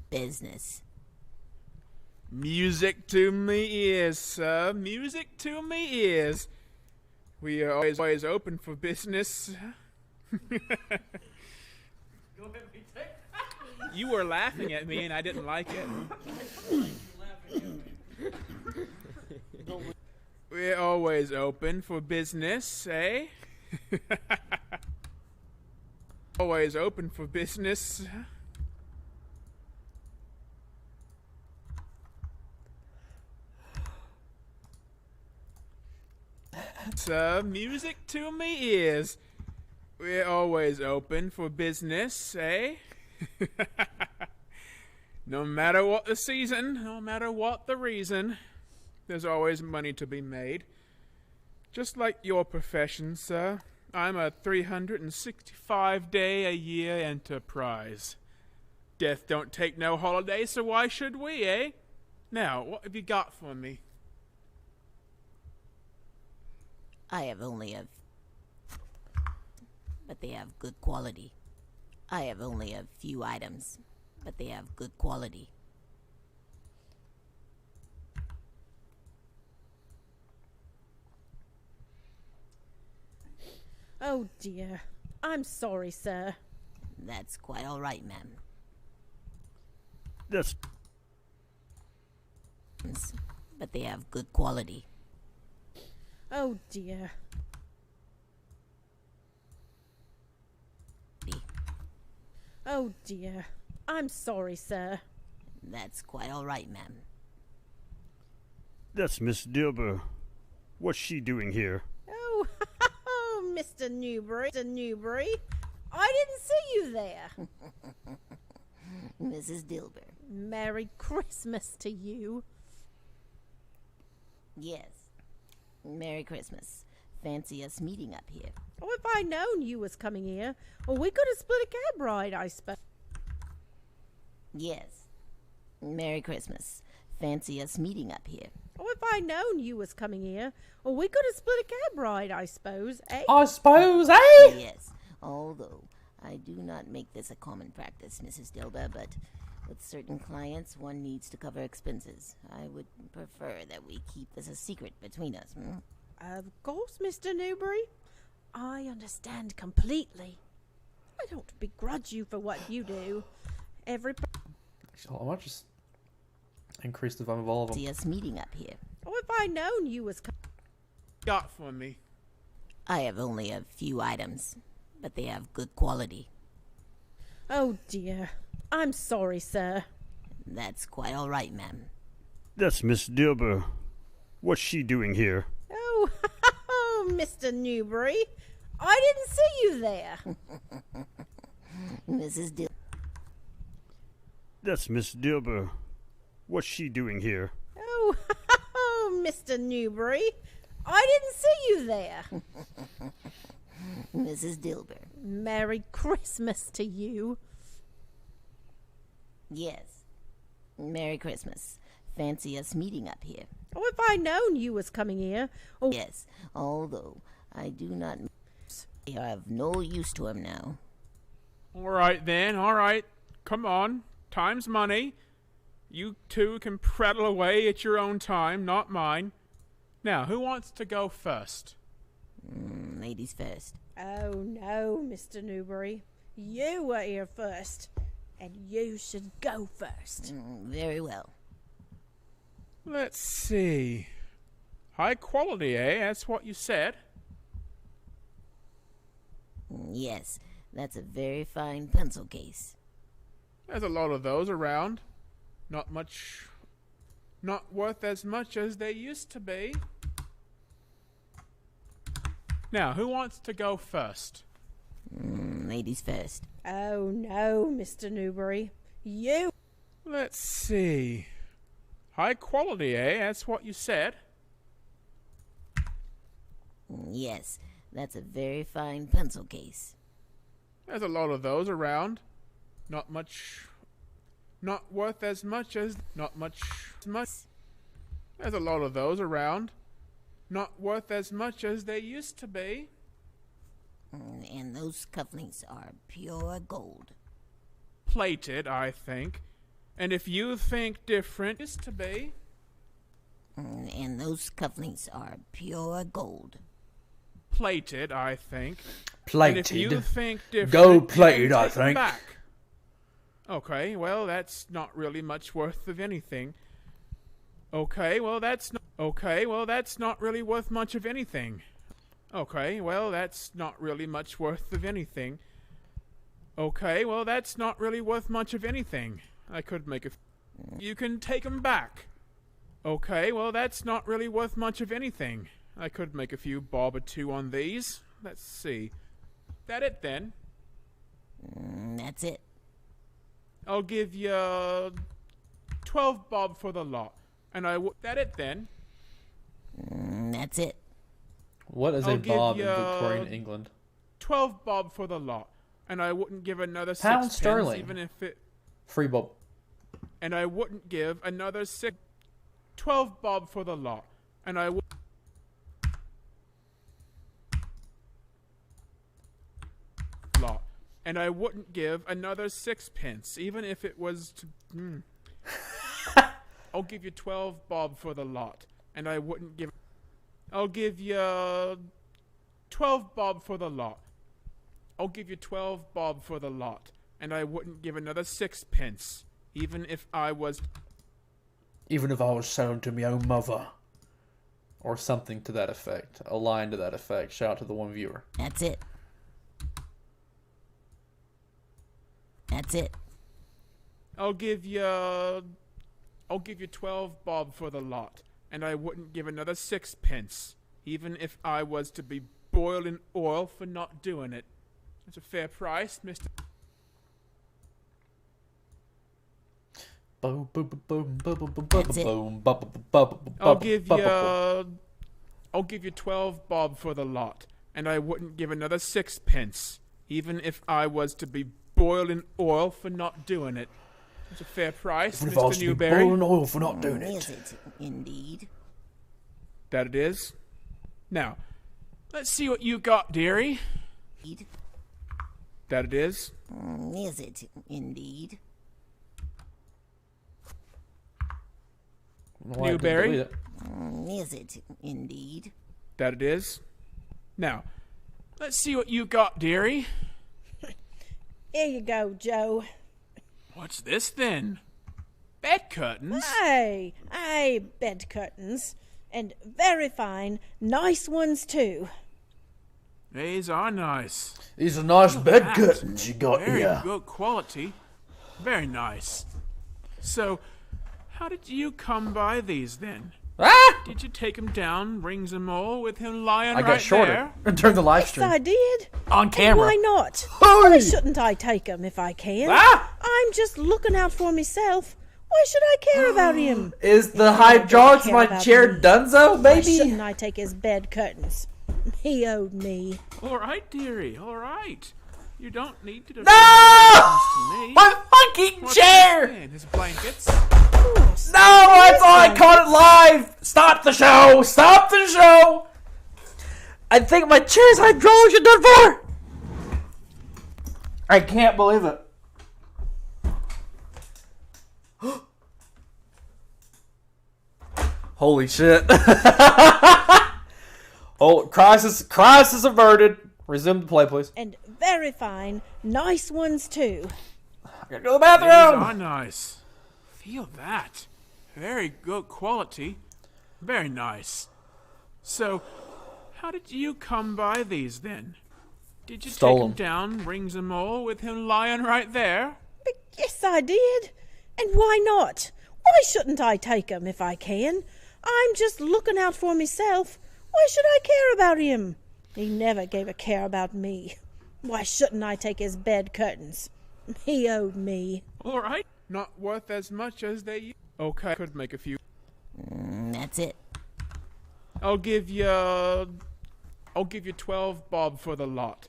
Business. Music to me ears, sir. Music to me ears. We are always open for business. You were laughing at me and I didn't like it. We're always open for business, eh? Always open for business. Sir, music to me ears. We're always open for business, eh? No matter what the season, no matter what the reason, there's always money to be made. Just like your profession, sir. I'm a 365-day-a-year enterprise. Death don't take no holiday, so why should we, eh? Now, what have you got for me? I have only a... but they have good quality. I have only a few items, but they have good quality. Oh dear. I'm sorry, sir. That's quite all right, ma'am. That's... but they have good quality. Oh dear. Oh dear. I'm sorry, sir. That's quite all right, ma'am. That's Miss Dilber. What's she doing here? Oh, Mr. Newberry. Mr. Newberry. I didn't see you there. Mrs. Dilber. Merry Christmas to you. Yes. Merry Christmas. Fancy us meeting up here. Oh, if I'd known you was coming here, well, we could have split a cab ride, I suppose. Yes. Merry Christmas. Fancy us meeting up here. Oh, if I'd known you was coming here, well, we could have split a cab ride, I suppose, eh? I suppose, eh? Yes. Although, I do not make this a common practice, Mrs. Dilber, but with certain clients, one needs to cover expenses. I would prefer that we keep this a secret between us, hmm? Of course, Mr. Newberry. I understand completely. I don't begrudge you for what you do. So I might just Increase the volume of all of them. See us meeting up here. Oh, if I known you was Got for me. I have only a few items, but they have good quality. Oh dear. I'm sorry, sir. That's quite all right, ma'am. That's Miss Dilber. What's she doing here? Oh, Mr. Newbury. I didn't see you there. Mrs. Dilber. That's Miss Dilber. What's she doing here? Oh, Mr. Newbury. I didn't see you there. Mrs. Dilber. Merry Christmas to you. Yes. Merry Christmas. Fancy us meeting up here. Oh, if I known you was coming here. Oh, Yes, although I do not. I have no use to him now. All right, then. All right. Come on. Time's money. You two can prattle away at your own time, not mine. Now, who wants to go first? Ladies first. Oh, no, Mr. Newbury. You were here first, and you should go first. Very well. Let's see. High quality, eh? That's what you said. Yes, that's a very fine pencil case. There's a lot of those around. Not worth as much as they used to be. Now, who wants to go first? Ladies first. Oh, no, Mr. Newbury. You. Let's see. High quality, eh? That's what you said. Yes, that's a very fine pencil case. There's a lot of those around. Not worth as much as There's a lot of those around. Not worth as much as they used to be. And those cufflinks are pure gold. Plated, I think. And if you think different, used to be. And those cufflinks are pure gold. Plated, I think. Plated. And if you think different, Go you can plated, I take 'em think. back. Okay, well, that's not really much worth of anything. Okay, well, that's not really worth much of anything. Okay, well, that's not really much worth of anything. Okay, well, that's not really worth much of anything. I could make a... You can take 'em back. Okay, well, that's not really worth much of anything. I could make a few bob or two on these. Let's see. That it, then? That's it. I'll give you 12 bob for the lot. And that it, then? That's it. What is I'll a bob give in ya Victorian England? 12 bob for the lot. And I wouldn't give another Pound 6 sterling. even if it... Free bob. And I wouldn't give another 12 bob for the lot. And I would... lot. And I wouldn't give another 6pence, even if it was to... I'll give you 12 bob for the lot. And I wouldn't give... I'll give you 12 bob for the lot. I'll give you 12 bob for the lot. And I wouldn't give another 6pence, even if I was... Even if I was selling to my own mother. Or something to that effect. A line to that effect. Shout out to the one viewer. That's it. That's it. I'll give you 12 bob for the lot, and I wouldn't give another 6pence, even if I was to be boiled in oil for not doing it. That's a fair price, Mr. Boom, boom, boom, boom, boom, boom, That's it. boom, boom, boom, I'll give you 12 bob for the lot, and I wouldn't give another 6pence, even if I was to be boiled in oil for not doing it. That's a fair price, Even if I was Mr. to be Newberry. boiling oil for not doing Is it. it indeed? That it is. Now, let's see what you got, dearie. Indeed. That it is. Is it indeed? Why I couldn't Newberry? delete it. Is it indeed? That it is. Now, let's see what you got, dearie. Here you go, Joe. What's this then? Bed curtains? Aye, bed curtains. And very fine, nice ones too. These are nice. These are nice Look bed at that. curtains you got Very here. good quality. Very nice. So, how did you come by these then? Ah! Did you take him down, brings them all with him lying I got right shorter there? during the live Yes, stream. I did. On camera. And why not? Hey! Why shouldn't I take him if I can? Ah! I'm just looking out for myself. Why should I care about him? Is the He never hydraulics cared my about chair me. Dunzo, Why baby? shouldn't I take his bed curtains? He owed me. All right, dearie, all right. You don't need to defend No! to me. My fucking What's chair! this then? His blankets? No, I thought I caught it live! Stop the show! Stop the show! I think my chair's hydraulics are done for! I can't believe it. Holy shit. Oh, crisis averted. Resume the play, please. And very fine, nice ones too. I gotta go to the These bathroom! are nice. Feel that. Very good quality. Very nice. So, how did you come by these then? Did you Stole take 'em. him down, brings them all with him lying right there? But yes, I did. And why not? Why shouldn't I take him if I can? I'm just looking out for myself. Why should I care about him? He never gave a care about me. Why shouldn't I take his bed curtains? He owed me. All right. Not worth as much as they. Okay, could make a few. That's it. I'll give you 12 bob for the lot.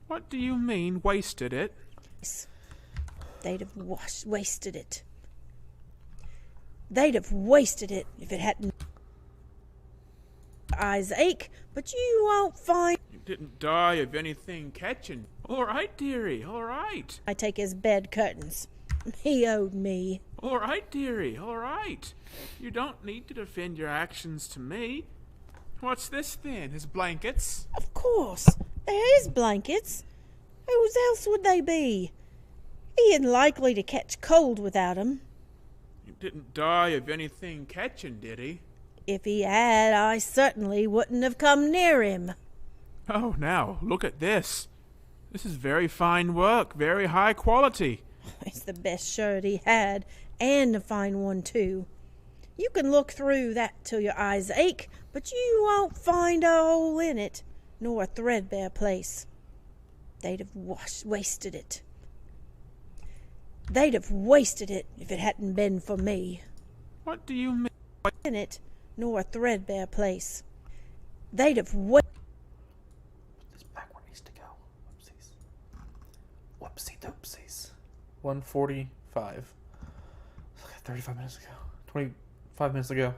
What do you mean, wasted it? They'd have wasted it. They'd have wasted it if it hadn't. Eyes ache, but you won't find. You didn't die of anything catching. All right, dearie, all right. I take his bed curtains. He owed me. All right, dearie, all right. You don't need to defend your actions to me. What's this then? His blankets? Of course, they're his blankets. Whose else would they be? He ain't likely to catch cold without 'em. You didn't die of anything catching, did he? If he had, I certainly wouldn't have come near him. Oh, now, look at this. This is very fine work, very high quality. It's the best shirt he had, and a fine one, too. You can look through that till your eyes ache, but you won't find a hole in it, nor a threadbare place. They'd have wasted it. They'd have wasted it if it hadn't been for me. What do you mean? In it, nor a threadbare place. They'd have wasted. This back where it needs to go. Whoopsies. Whoopsie doopsies. 1:45. 35 minutes ago. 25 minutes ago.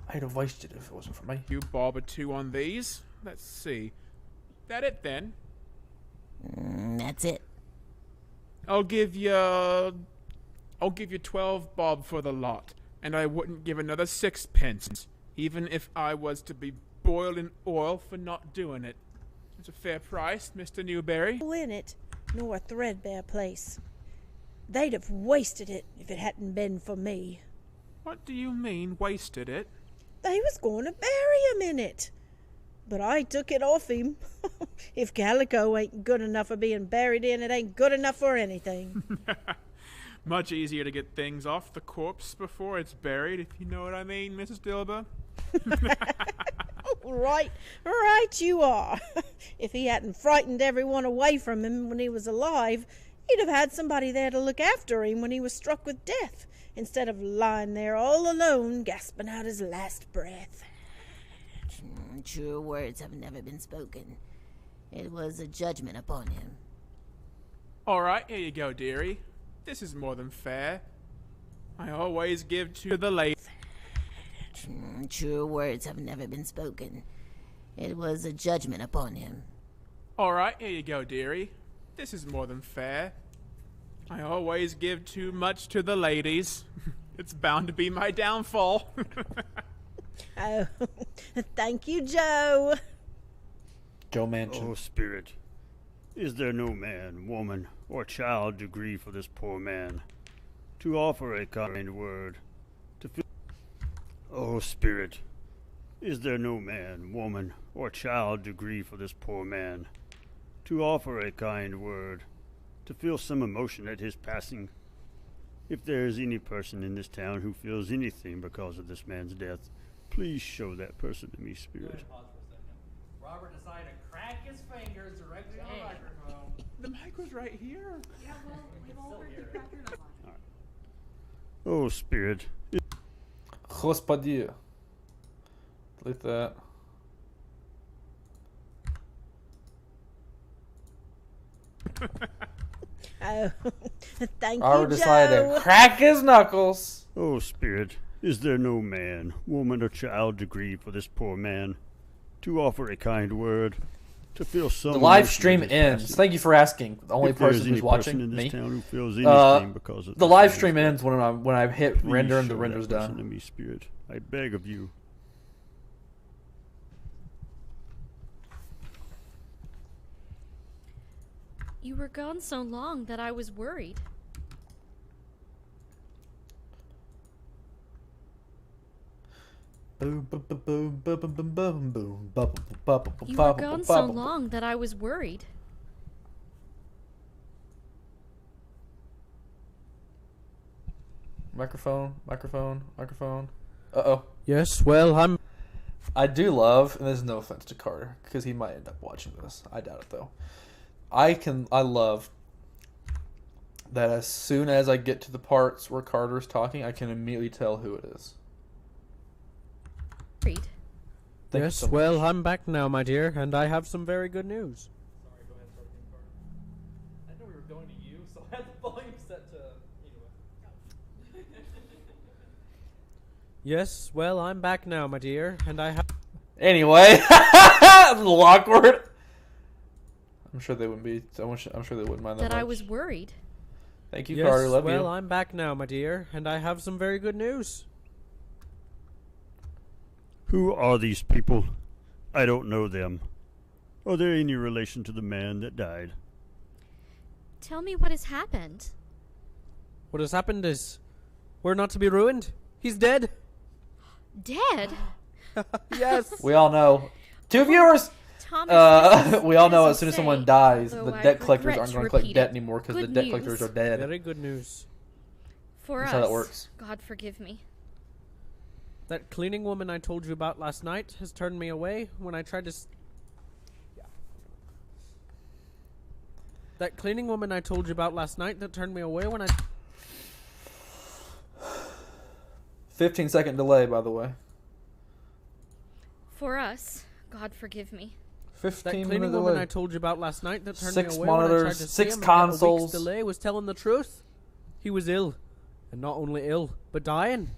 I'd have wasted it if it wasn't for me. You bob or two on these? Let's see. That it then? That's it. I'll give you 12 bob for the lot, and I wouldn't give another 6 pence, even if I was to be boiled in oil for not doing it. It's a fair price, Mr. Newberry. In it, nor a threadbare place. They'd have wasted it if it hadn't been for me. What do you mean, wasted it? They was going to bury him in it. But I took it off him. If calico ain't good enough for being buried in, it ain't good enough for anything. Much easier to get things off the corpse before it's buried, if you know what I mean, Mrs. Dilber. Right you are. If he hadn't frightened everyone away from him when he was alive, he'd have had somebody there to look after him when he was struck with death, instead of lying there all alone, gasping out his last breath. Truer words have never been spoken. It was a judgment upon him. All right, here you go, dearie. This is more than fair. I always give to the lady. Truer words have never been spoken. It was a judgment upon him. All right, here you go, dearie. This is more than fair. I always give too much to the ladies. It's bound to be my downfall. Oh, thank you, Joe. Joe Manchin. Oh, Spirit, is there no man, woman, or child to grieve for this poor man? to offer a kind word, to fill... Oh, Spirit, is there no man, woman, or child to grieve for this poor man, to offer a kind word, to feel some emotion at his passing? If there is any person in this town who feels anything because of this man's death, please show that person to me, Spirit. Pause for a second. Robert decided to crack his fingers directly on the microphone. The mic was right here. Yeah, well, we've all heard you crack your knuckles. Oh, Spirit. Господи. Delete that. Oh, thank Robert you, decided Joe. to crack his knuckles. Oh, Spirit, is there no man, woman, or child to grieve for this poor man, to offer a kind word, to feel some... The live emotion stream at his ends. passing? Thank you for asking. The only If there person is who's any watching, person in this me. town who feels anything because of The this live man's stream death, ends when I've hit please render and the show render's that person done. to me, Spirit. I beg of you. You were gone so long that I was worried. Boom, boom, boom, boom, boom, boom, boom, boom, boom, boom, boom, boom, You were gone so long that I was worried. Microphone, microphone, microphone. Uh-oh. Yes, well, I do love, and there's no offense to Carter, because he might end up watching this. I doubt it, though. I love that as soon as I get to the parts where Carter's talking, I can immediately tell who it is. Worried. Thank you yes, so much. well, I'm back now, my dear, and I have some very good news. Sorry, go ahead and start again, Carter. I didn't know we were going to you, so I had the volume set to anyway. Yes, well, I'm back now, my dear, and I have... Anyway, a little awkward. I'm sure they wouldn't be. I'm sure they wouldn't mind that. That I much. was worried. Thank you, Yes, Carter. Love well, you. I'm back now, my dear, and I have some very good news. Who are these people? I don't know them. Are there any relation to the man that died? Tell me what has happened. What has happened is, we're not to be ruined. He's dead. Dead? Yes. We all know. 2 viewers. Thomas, we all know as as soon as you someone say, dies, although the I debt collectors regret aren't to going to collect repeat debt it. anymore because the Good debt news. collectors are dead. Very good news. For That's us, how that works. God forgive me. That cleaning woman I told you about last night has turned me away when I tried to... That cleaning woman I told you about last night that turned me away when I... 15-second delay, by the way. For us, God forgive me. 15 That minute cleaning woman delay. I told you about last night that turned 6 me away when I tried monitors, to see 6 him and get a consoles. week's delay was telling the truth. He was ill. And not only ill, but dying.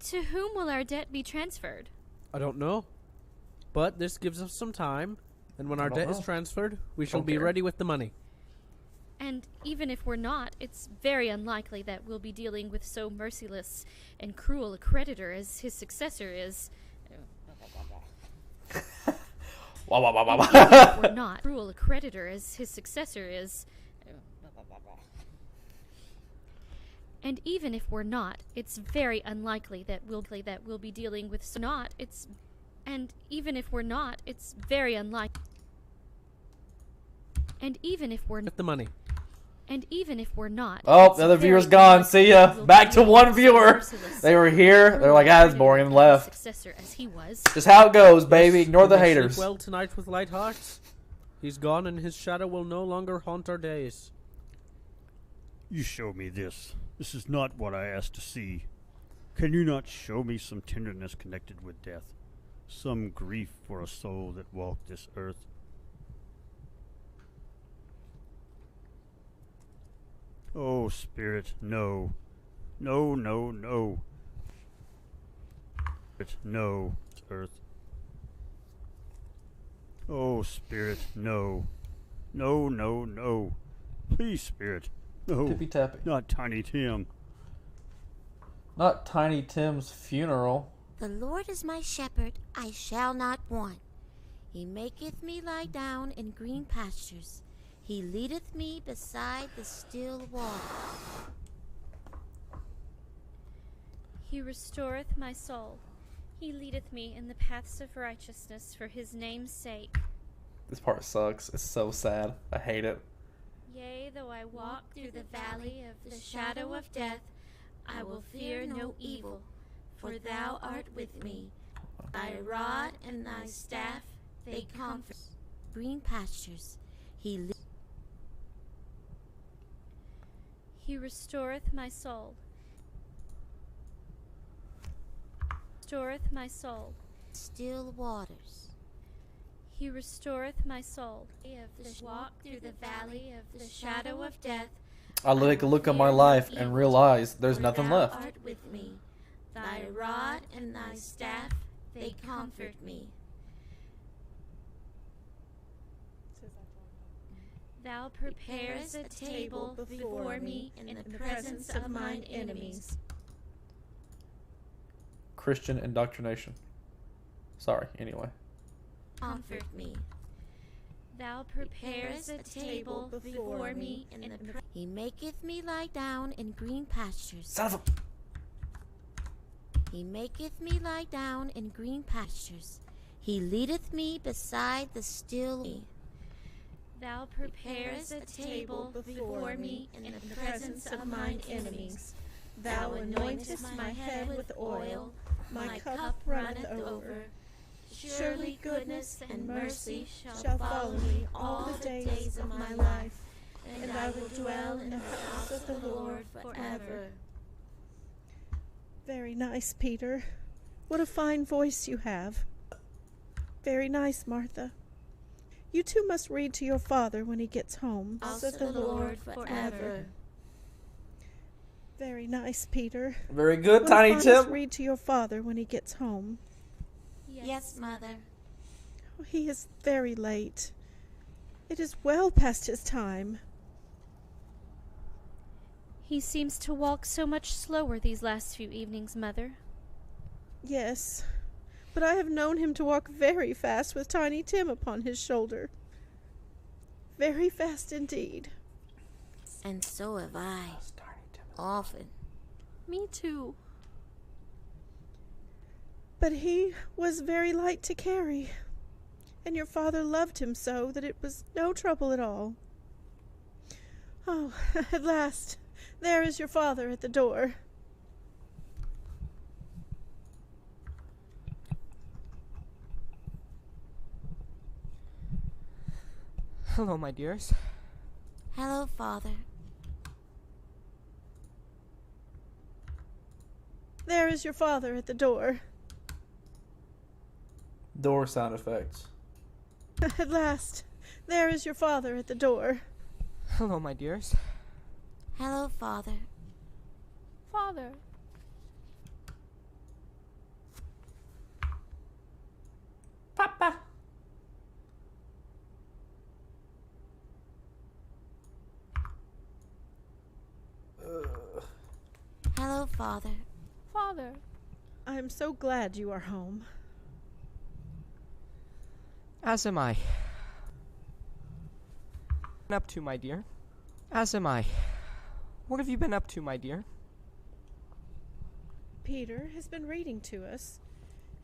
To whom will our debt be transferred? I don't know. But this gives us some time, and when our don't debt is know. transferred, we shall Don't be care. ready with the money. And even if we're not, it's very unlikely that we'll be dealing with so merciless and cruel a creditor as his successor is. Wah, wah, wah, wah, wah. Even if we're not cruel a creditor as his successor is. And even if we're not, it's very unlikely that we'll be dealing with not. It's, and even if we're not, it's very unlikely. And even if we're With the money. And even if we're not. Oh, it's the other very viewer's gone. unlikely See ya. that we'll Back be to dealing one with so viewer. merciless They were here. and They're like, ah, it's cruel boring and creditor left. successor as he was. Just how it goes, baby. Ignore We the may sleep haters. well tonight with light hearts. He's gone, and his shadow will no longer haunt our days. You show me this. This is not what I asked to see. Can you not show me some tenderness connected with death? Some grief for a soul that walked this earth? Oh, Spirit, no. No, no, no. Spirit, no, earth. Oh, Spirit, no. No, no, no. Please, Spirit, no. Tippy tappy. Not Tiny Tim. Not Tiny Tim's funeral. The Lord is my shepherd, I shall not want. He maketh me lie down in green pastures. He leadeth me beside the still waters. He restoreth my soul. He leadeth me in the paths of righteousness for his name's sake. This part sucks. It's so sad. I hate it. Yea, though I walk through the valley of the shadow of death, I will fear no evil, for thou art with me. Thy rod and thy staff, they comfort. Green pastures, he restoreth my soul. Restoreth my soul. Still waters. He restoreth my soul. Walk through the valley of the shadow of death. I like a look at my life and realize there's nothing left. Art with me. Thy rod and thy staff, they comfort me. Thou preparest a table before me in the presence of mine enemies. Christian indoctrination. Sorry, anyway. Comfort me. Thou preparest a table before me in the He maketh me lie down in green pastures. Son of a... He maketh me lie down in green pastures. He leadeth me beside the still. Thou preparest a table before me in the presence of mine enemies. Thou anointest my head with oil, my cup runneth over. Surely goodness and mercy shall follow me all the days of my life, and I will dwell in the house of the Lord forever. Very nice, Peter. What a fine voice you have. Very nice, Martha. You too must read to your father when he gets home, House of the Lord forever. Very nice, Peter. Very good, What Tiny if I Tim. must read to your father when he gets home? Yes, Mother. Oh, he is very late. It is well past his time. He seems to walk so much slower these last few evenings, Mother. Yes, but I have known him to walk very fast with Tiny Tim upon his shoulder. Very fast indeed. And so have I. Often. Me too. But he was very light to carry, and your father loved him so that it was no trouble at all. Oh, at last, there is your father at the door. Hello, my dears. Hello, Father. There is your father at the door. Door sound effects. At last, there is your father at the door. Hello, my dears. Hello, Father. Father. Papa. Hello, Father. Father. I am so glad you are home. As am I. Been up to, my dear? As am I. What have you been up to, my dear? Peter has been reading to us,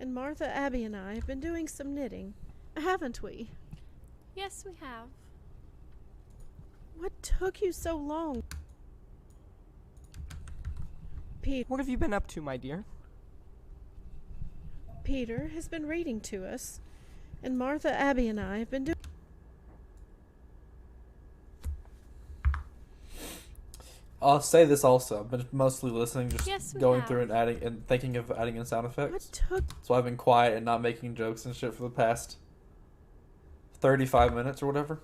and Martha, Abby, and I have been doing some knitting, haven't we? Yes, we have. What took you so long? What have you been up to, my dear? Peter has been reading to us, and Martha, Abby, and I have been doing... I'll say this also. I've been mostly listening, just Yes, we going have. through and adding and thinking of adding in sound effects. What took... So I've been quiet and not making jokes and shit for the past 35 minutes or whatever.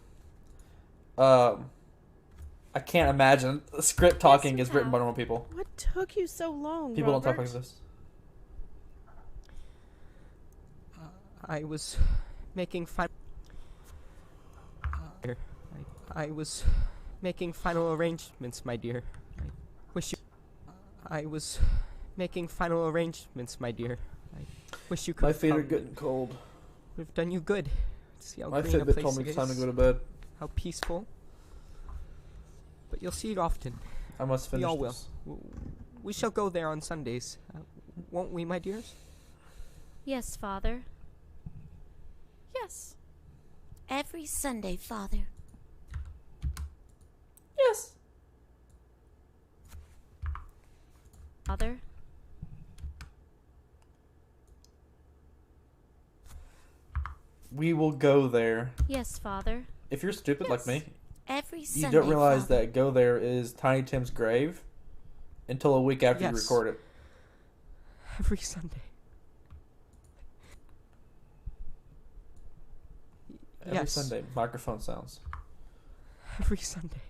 I can't imagine script talking is written by normal people. What took you so long, People Robert? don't talk like this. I was making I was making final arrangements, my dear. I was making final arrangements, my dear. I wish you could. My feet are come. getting cold. Would have done you good. See how My green a Fitbit place told me it it's time to is, go to bed. How peaceful. But you'll see it often. I must finish We all will. this. we shall go there on Sundays, won't we, my dears? Yes, Father. Yes. Every Sunday, Father. Yes. Father. We will go there. Yes, Father. If you're stupid like me, Every you Sunday, don't realize Father. that go there is Tiny Tim's grave until a week after you Yes. record it. Every Sunday. Every Yes. Sunday, microphone sounds. Every Sunday.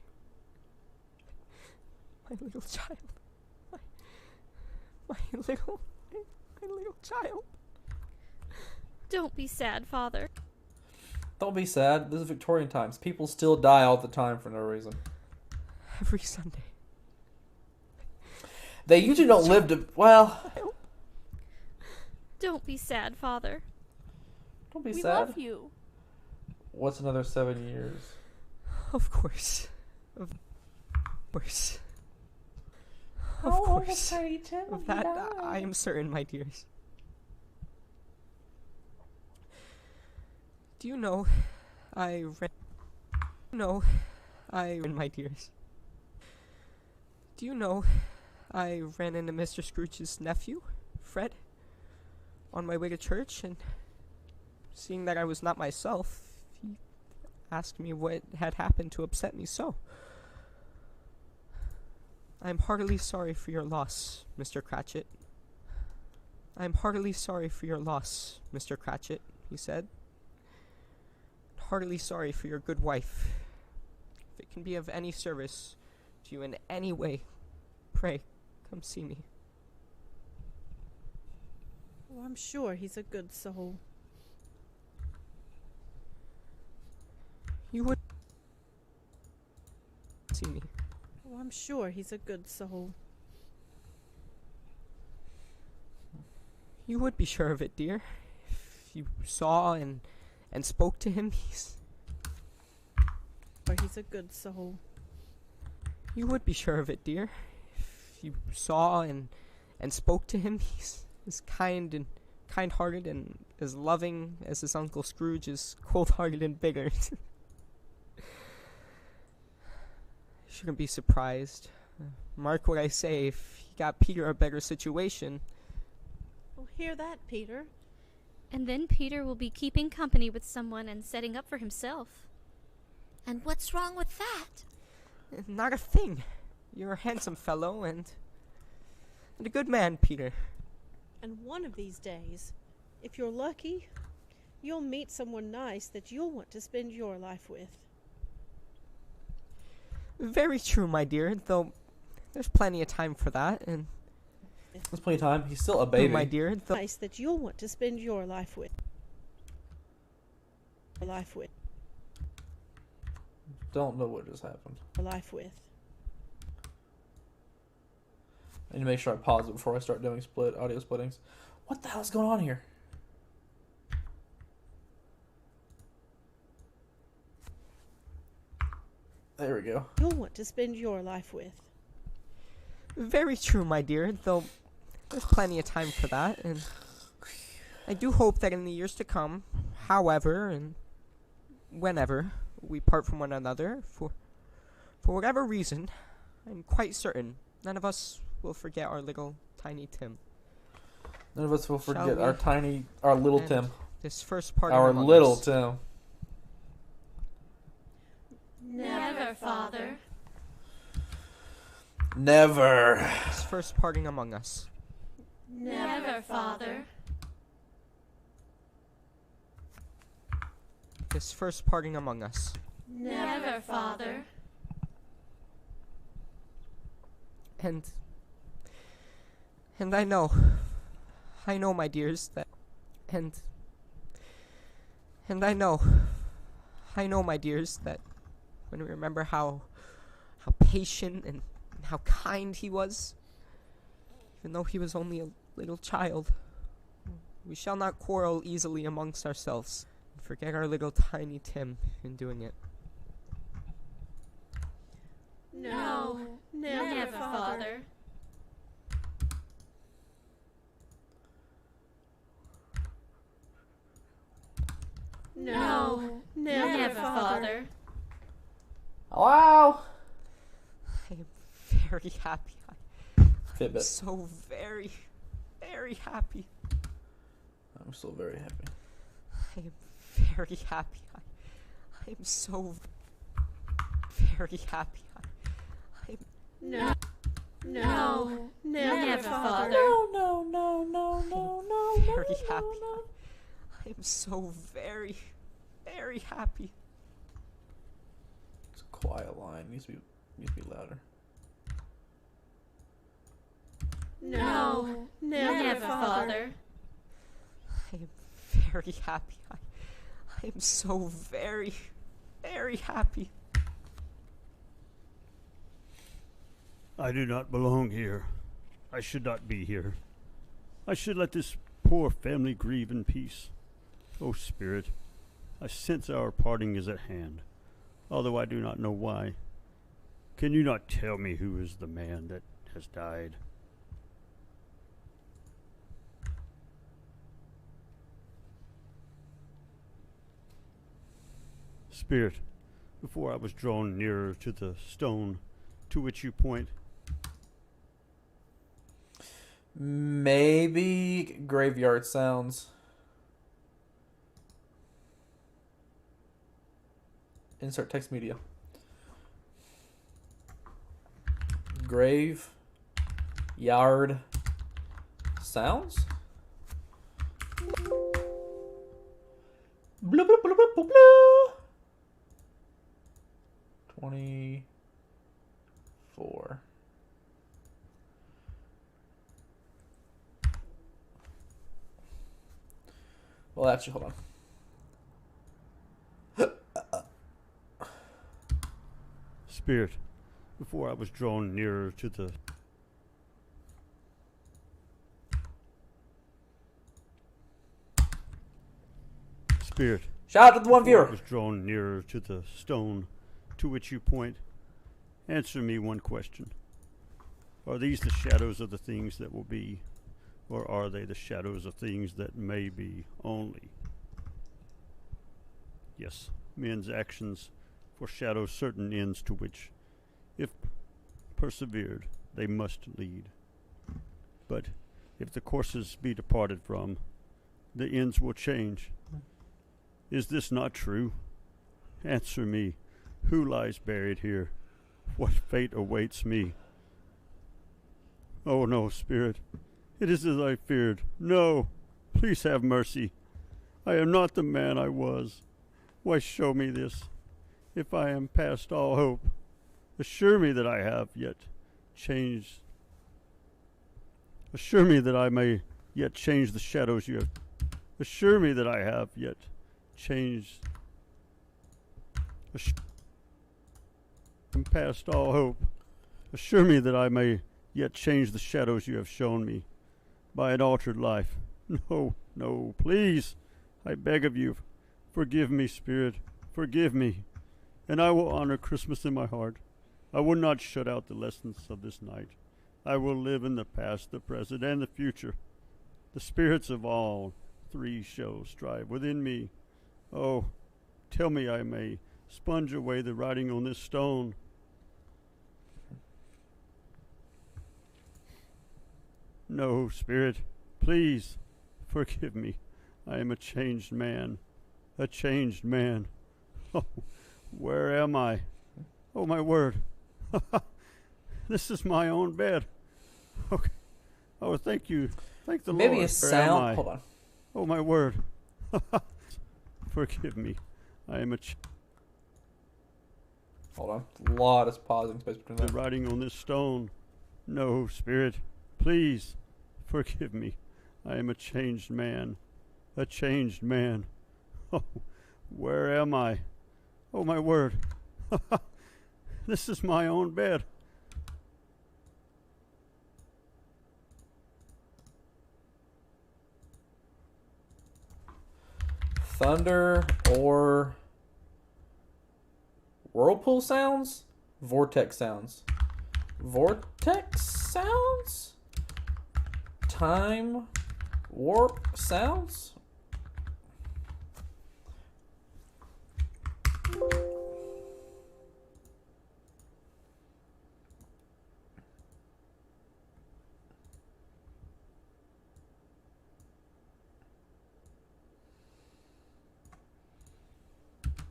My little child. My little child. Don't be sad, Father. Don't be sad. This is Victorian times. People still die all the time for no reason. Every Sunday. They usually don't live to... Well... Don't be sad, Father. Don't be We sad. love you. What's another 7 years? Of course. Of course. Of How old was course. Tiny Tim when Of he that, died? I am certain, my dears. Do you know, my dears. Do you know, I ran into Mr. Scrooge's nephew, Fred, on my way to church, and seeing that I was not myself, he asked me what had happened to upset me so. I am heartily sorry for your loss, Mr. Cratchit. I am heartily sorry for your loss, Mr. Cratchit, he said. Heartily sorry for your good wife. If it can be of any service to you in any way, pray, come see me. Oh, I'm sure he's a good soul. You would see me. Oh, I'm sure he's a good soul. You would be sure of it, dear. If you saw and spoke to him, He's a good soul. You would be sure of it, dear. If you saw and spoke to him, he's as kind and kind-hearted and as loving as his Uncle Scrooge is cold-hearted and bitter. You shouldn't be surprised. Mark what I say, if he got Peter a better situation. Oh, hear that, Peter? And then Peter will be keeping company with someone and setting up for himself. And what's wrong with that? Not a thing. You're a handsome fellow and a good man, Peter. And one of these days, if you're lucky, you'll meet someone nice that you'll want to spend your life with. Very true, my dear, though there's plenty of time for that, and... There's plenty of time. He's still a baby. My dear, Nice that you'll want to spend your life with. Don't know what just happened. Life with. I need to make sure I pause it before I start doing audio splittings. What the hell's going on here? There we go. You'll want to spend your life with. Very true, my dear, though there's plenty of time for that, and I do hope that in the years to come, however and whenever we part from one another, for whatever reason, I'm quite certain none of us will forget our little Tiny Tim. None of us will Shall forget we? our little And Tim. This first part Our among little us. Tim. Never, Father. Never. This first parting among us. Never, Father. This first parting among us. Never, Father. And I know, my dears, that, and I know, my dears, that when we remember how patient and how kind he was, even though he was only a little child, we shall not quarrel easily amongst ourselves and forget our little Tiny Tim in doing it. No, never, Father. No, never, Father. Wow. I am very happy. I'm Fitbit. so very, very happy. I'm still very happy. I am very happy. I am so very happy. I'm No, never, Father. No. very happy. I am so very, very happy. It's a quiet line. Needs to be louder. No, never, Father. I am very happy. I am so very, very happy. I do not belong here. I should not be here. I should let this poor family grieve in peace. O Spirit, I sense our parting is at hand, although I do not know why. Can you not tell me who is the man that has died? Spirit, before I was drawn nearer to the stone to which you point, maybe graveyard sounds. Insert text media. Grave yard sounds. Blah, blah, blah, blah, blah, blah. 24. Well, actually, hold on. Spirit, before I was drawn nearer to the Spirit. Shout out to the one before viewer. I was drawn nearer to the stone to which you point. Answer me one question. Are these the shadows of the things that will be, or are they the shadows of things that may be only? Yes, men's actions foreshadow certain ends to which, if persevered, they must lead. But if the courses be departed from, the ends will change. Is this not true? Answer me. Who lies buried here? What fate awaits me? Oh no, Spirit. It is as I feared. No, please have mercy. I am not the man I was. Why show me this? If I am past all hope, assure me that I have yet changed. Assure me that I may yet change the shadows you have. Assure me that I have yet changed. I'm past all hope. Assure me that I may yet change the shadows you have shown me by an altered life. No, no, please, I beg of you, forgive me, Spirit, forgive me, and I will honor Christmas in my heart. I will not shut out the lessons of this night. I will live in the past, the present, and the future. The spirits of all three shall strive within me. Oh, tell me I may sponge away the writing on this stone. No, Spirit, please, forgive me. I am a changed man. A changed man. Oh, where am I? Oh, my word. This is my own bed. Okay. Oh, thank you. Thank the Lord. Maybe a Where am sound. I? Hold on. Oh, my word. Forgive me. I am a Hold on. A lot of pausing space between the them. writing on this stone. No, Spirit, please, forgive me. I am a changed man. A changed man. Oh, where am I? Oh, my word. This is my own bed. Thunder or whirlpool sounds? Vortex sounds. Vortex sounds? Time warp sounds?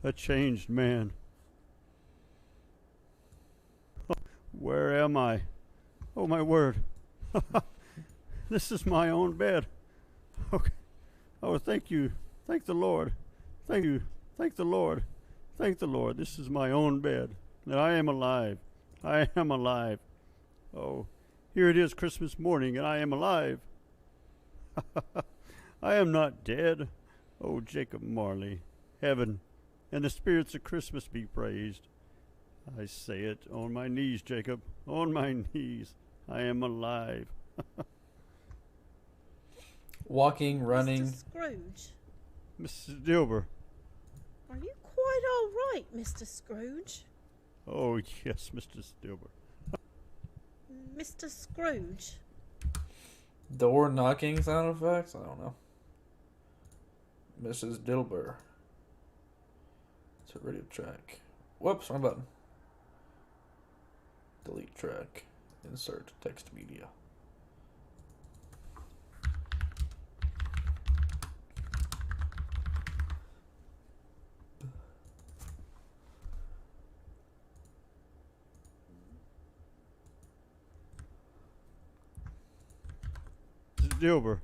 a changed man. Where am I? Oh, my word. This is my own bed. Okay. Oh, thank you. Thank the Lord. Thank you. Thank the Lord. Thank the Lord. This is my own bed. And I am alive. I am alive. Oh, here it is Christmas morning, and I am alive. I am not dead. Oh, Jacob Marley, heaven and the spirits of Christmas be praised. I say it on my knees, Jacob, on my knees. I am alive. Walking, running. Mr. Scrooge, Mrs. Dilber. are you quite all right, Mr. Scrooge? Oh, yes, Mr. Dilber. Mr. Scrooge. Door knocking sound effects? I don't know. Mrs. Dilber. It's a radio track. Whoops, wrong button. Delete track. Insert text media. Mrs. Dilber.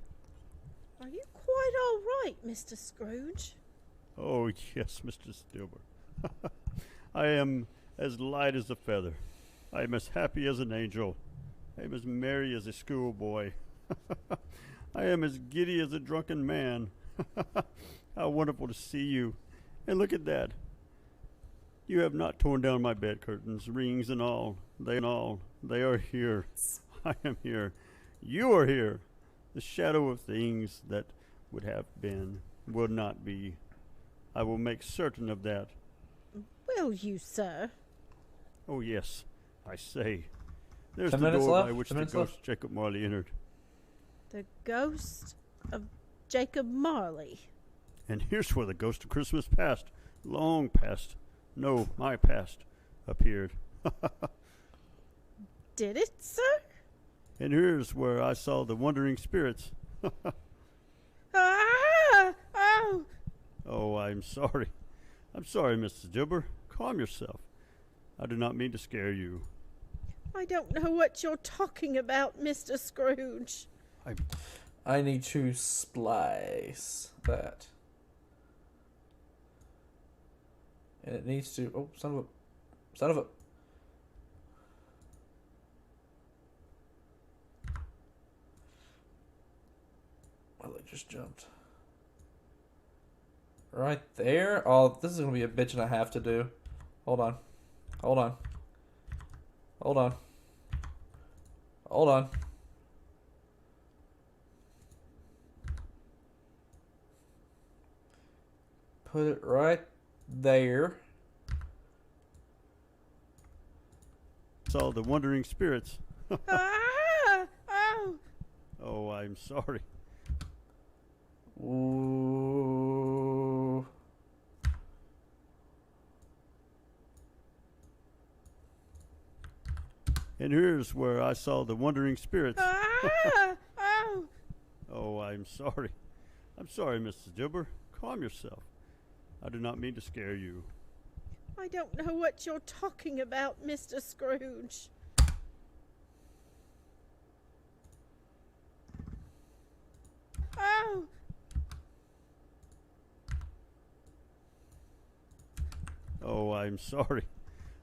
Are you quite all right, Mr. Scrooge? Oh, yes, Mr. Dilber. I am as light as a feather. I am as happy as an angel. I am as merry as a schoolboy. I am as giddy as a drunken man. How wonderful to see you. And look at that. You have not torn down my bed curtains, rings and all. They are here. I am here. You are here. The shadow of things that would have been will not be. I will make certain of that. Will you, sir? Oh, yes, I say. There's 10 the minutes door left? by which 10 the minutes ghost left? Jacob Marley entered. The ghost of Jacob Marley. And here's where the ghost of Christmas past, long past, no, my past, appeared. Did it, sir? And here's where I saw the wandering spirits. Ah! Oh! Oh, I'm sorry. I'm sorry, Mrs. Dilber. Calm yourself. I do not mean to scare you. I don't know what you're talking about, Mr. Scrooge. I need to splice that. And it needs to... Oh, son of a... My leg just jumped. Right there? Oh, this is going to be a bitch and a half to do. Hold on. Hold on. Hold on. Hold on. Put it right there. Saw the wandering spirits. Ah! Oh! Oh, I'm sorry. Ooh. And here's where I saw the wandering spirits. Ah! Oh! Oh, I'm sorry. I'm sorry, Mrs. Dilber. Calm yourself. I do not mean to scare you. I don't know what you're talking about, Mr. Scrooge. Oh! Oh, I'm sorry.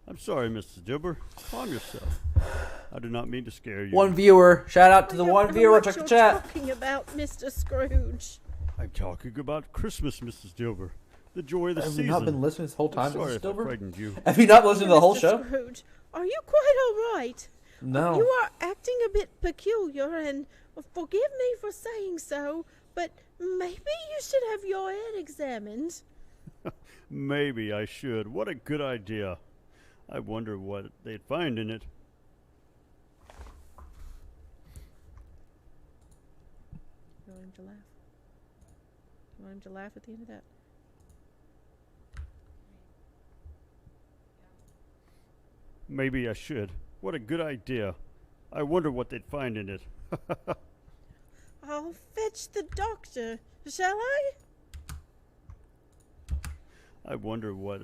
I'm sorry, Mrs. Dilber. Calm yourself. I do not mean to scare you. One viewer. Shout out to the one viewer. What Check the you're chat. talking about, Mr. Scrooge. I'm talking about Christmas, Mrs. Dilber. The joy of the Have season. you not been listening this whole time, I'm sorry Mrs. if I Dilber? frightened you. Have you not listened to the whole Mr. show? Scrooge, are you quite all right? No. You are acting a bit peculiar, and forgive me for saying so, but maybe you should have your head examined. Maybe I should. What a good idea. I wonder what they'd find in it. You want him to laugh? You want him to laugh at the end of that? Maybe I should. What a good idea. I wonder what they'd find in it. I'll fetch the doctor, shall I? I wonder what...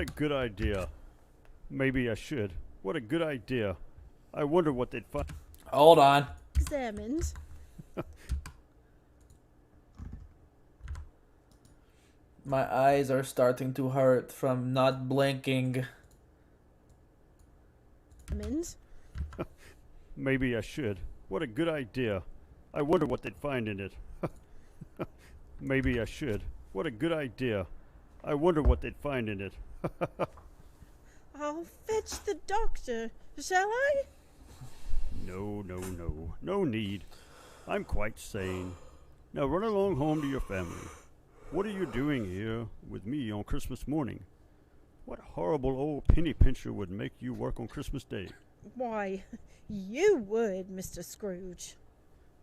A good idea. Maybe I should. What a good idea. I wonder what they'd find. Hold on. Examined. My eyes are starting to hurt from not blinking. Examined. Maybe I should. What a good idea. I wonder what they'd find in it. Maybe I should. What a good idea. I wonder what they'd find in it. I'll fetch the doctor, shall I? No, no, no. No need. I'm quite sane. Now run along home to your family. What are you doing here with me on Christmas morning? What horrible old penny pincher would make you work on Christmas Day? Why, you would, Mr. Scrooge.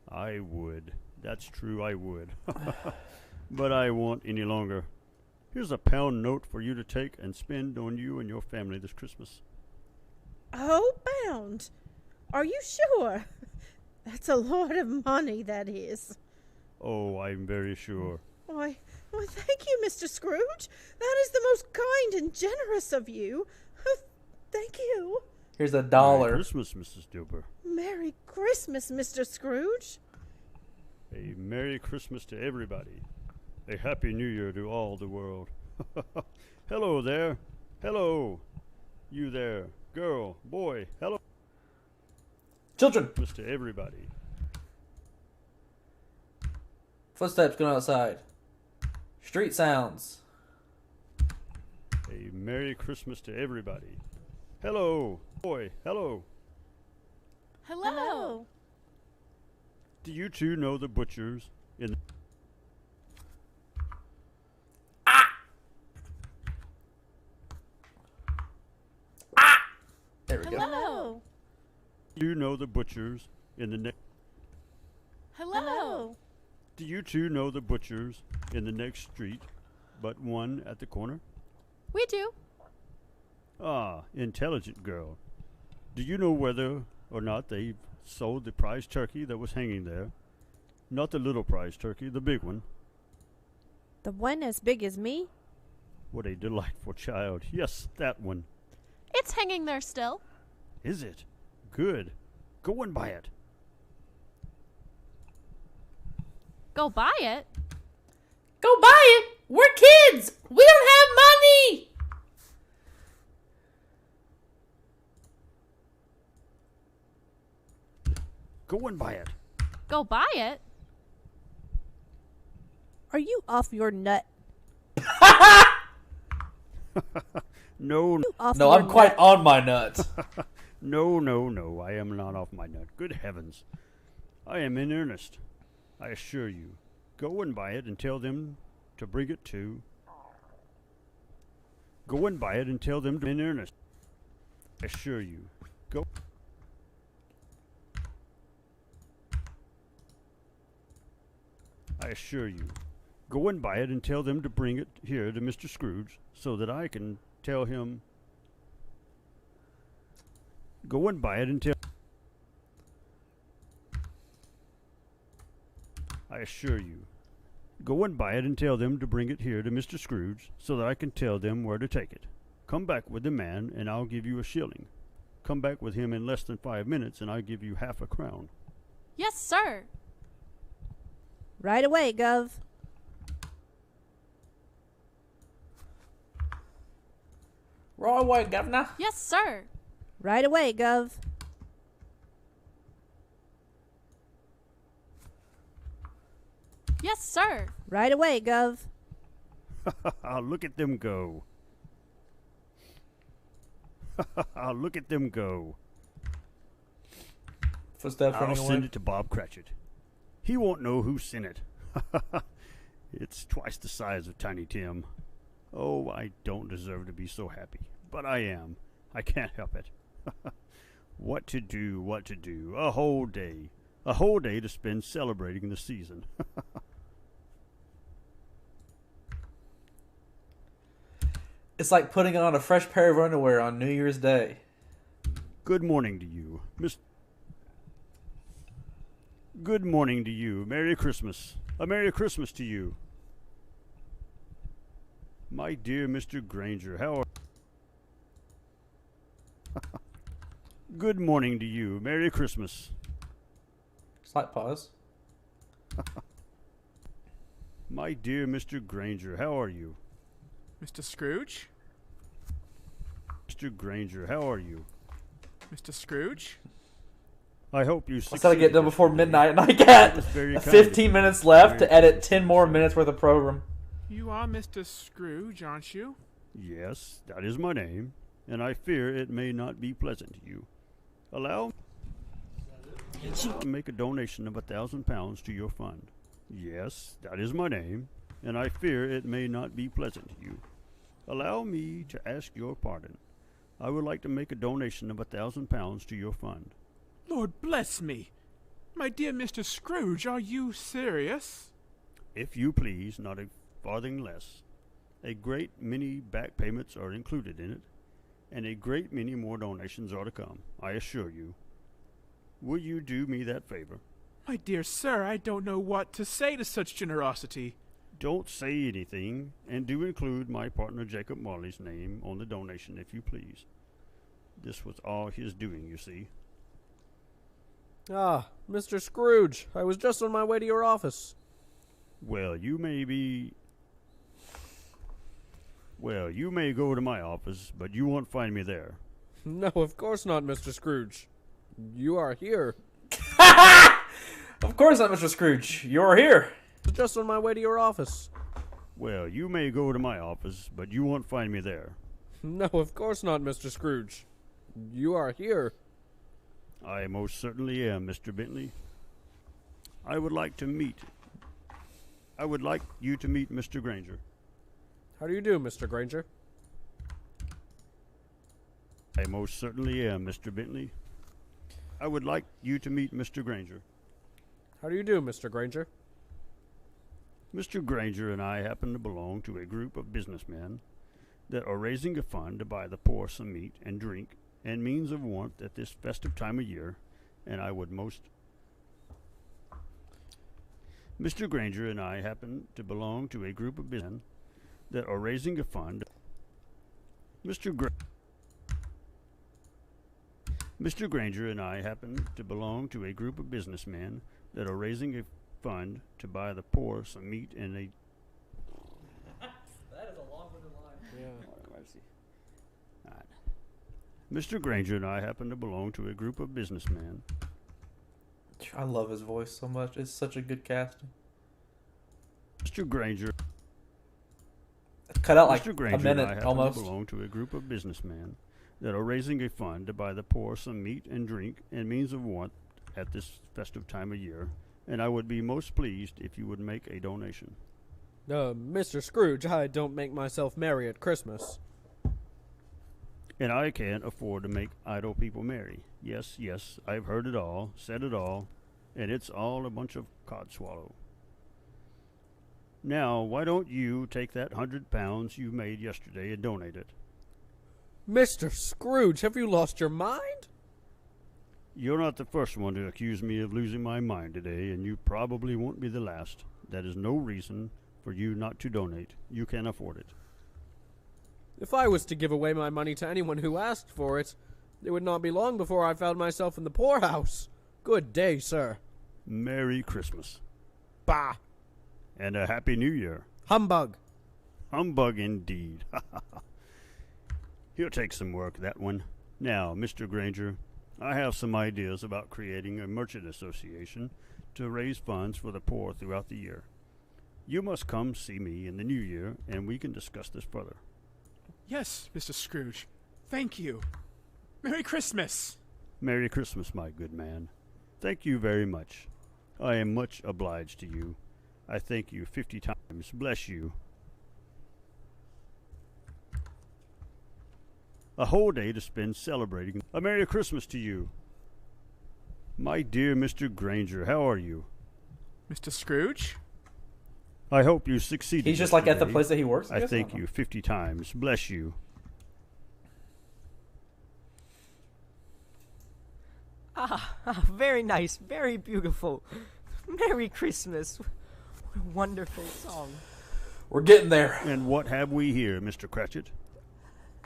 I would. That's true, I would. But I won't any longer. Here's a £1 note for you to take and spend on you and your family this Christmas. Oh, £1? Are you sure? That's a lot of money, that is. Oh, I'm very sure. Why, thank you, Mr. Scrooge. That is the most kind and generous of you. Thank you. Here's $1. Merry Christmas, Mrs. Dilber. Merry Christmas, Mr. Scrooge. A Merry Christmas to everybody. A Happy New Year to all the world. Hello there. Hello. You there. Girl, boy, hello. Children. Christmas to everybody. Footsteps going outside. Street sounds. A Merry Christmas to everybody. Hello, boy, hello. Hello. Do you two know the butchers in... There we go. Hello. Do you know the butchers in the next... Hello. Do you two know the butchers in the next street, but one at the corner? We do. Ah, intelligent girl. Do you know whether or not they've sold the prize turkey that was hanging there? Not the little prize turkey, the big one. The one as big as me? What a delightful child. Yes, that one. It's hanging there still. Is it? Good. Go and buy it. Go buy it? Go buy it. We're kids. We don't have money. Go and buy it. Go buy it? Are you off your nut? No. No, I'm quite on my nuts. No, no, no. I am not off my nut. Good heavens. I am in earnest. I assure you. Go and buy it and tell them to bring it to... Go and buy it and tell them to... In earnest. I assure you. Go... I assure you. Go and buy it and tell them to bring it here to Mr. Scrooge so that I can tell him... Go and buy it and tell... I assure you. Go and buy it and tell them to bring it here to Mr. Scrooge so that I can tell them where to take it. Come back with the man and I'll give you a shilling. Come back with him in less than 5 minutes and I'll give you half a crown. Yes, sir. Right away, Gov. Right away, Governor. Yes, sir. Right away, Gov. Yes, sir. Right away, Gov. Look at them go. Look at them go. Footsteps I'll running send away. it to Bob Cratchit. He won't know who sent it. It's twice the size of Tiny Tim. Oh, I don't deserve to be so happy. But I am. I can't help it. What to do, what to do. A whole day. A whole day to spend celebrating the season. It's like putting on a fresh pair of underwear on New Year's Day. Good morning to you, Miss. Good Good morning to you. Merry Christmas. A Merry Christmas to you. My dear Mr. Granger, how are... Good morning to you. Merry Christmas. Slight pause. My dear Mr. Granger, how are you? Mr. Scrooge? Mr. Granger, how are you? Mr. Scrooge? I hope you I said I'd succeed. get done before midnight, and I got That's very kind of 15 you. minutes left Very to edit 10 more minutes worth of program. You are Mr. Scrooge, aren't you? Yes, that is my name, and I fear it may not be pleasant to you. Allow me to make a donation of £1,000 to your fund. Yes, that is my name, and I fear it may not be pleasant to you. Allow me to ask your pardon. I would like to make a donation of £1,000 to your fund. Lord bless me. My dear Mr. Scrooge, are you serious? If you please, not a farthing less. A great many back payments are included in it, and a great many more donations are to come, I assure you. Will you do me that favor? My dear sir, I don't know what to say to such generosity. Don't say anything, and do include my partner Jacob Marley's name on the donation if you please. This was all his doing, you see. Ah, Mr. Scrooge, I was just on my way to your office. Well, you may go to my office, but you won't find me there. No, of course not, Mr. Scrooge. You are here. Of course not, Mr. Scrooge. You're here. I was just on my way to your office. Well, you may go to my office, but you won't find me there. No, of course not, Mr. Scrooge. You are here. I most certainly am, Mr. Bentley. I would like you to meet Mr. Granger. How do you do, Mr. Granger? I most certainly am, Mr. Bentley. I would like you to meet Mr. Granger. How do you do, Mr. Granger? Mr. Granger and I happen to belong to a group of businessmen that are raising a fund to buy the poor some meat and drink and means of warmth at this festive time of year, and I would most... Mr. Granger and I happen to belong to a group of businessmen that are raising a fund... Mr. Granger and I happen to belong to a group of businessmen that are raising a fund to buy the poor some meat and a... That is a long-winded line. Yeah. Mr. Granger and I happen to belong to a group of businessmen. I love his voice so much. It's such a good casting. Mr. Granger... Cut out like Mr. Granger a minute, and I happen almost. to belong to a group of businessmen that are raising a fund to buy the poor some meat and drink and means of warmth at this festive time of year, and I would be most pleased if you would make a donation. Mr. Scrooge, I don't make myself merry at Christmas. And I can't afford to make idle people merry. Yes, yes, I've heard it all, said it all, and it's all a bunch of codswallow. Now, why don't you take that £100 you made yesterday and donate it? Mr. Scrooge, have you lost your mind? You're not the first one to accuse me of losing my mind today, and you probably won't be the last. That is no reason for you not to donate. You can afford it. If I was to give away my money to anyone who asked for it, it would not be long before I found myself in the poorhouse. Good day, sir. Merry Christmas. Bah! And a Happy New Year. Humbug. Humbug indeed. He'll take some work, that one. Now, Mr. Granger, I have some ideas about creating a merchant association to raise funds for the poor throughout the year. You must come see me in the new year, and we can discuss this further. Yes, Mr. Scrooge. Thank you. Merry Christmas. Merry Christmas, my good man. Thank you very much. I am much obliged to you. I thank you 50 times. Bless you. A whole day to spend celebrating. A Merry Christmas to you. My dear Mr. Granger, how are you? Mr. Scrooge? I hope you succeeded. He's just like at the yesterday. place that he works, I I guess? thank I don't you 50 times. Bless you. Very nice, very beautiful. Merry Christmas. What a wonderful song. We're getting there. And what have we here, Mr. Cratchit?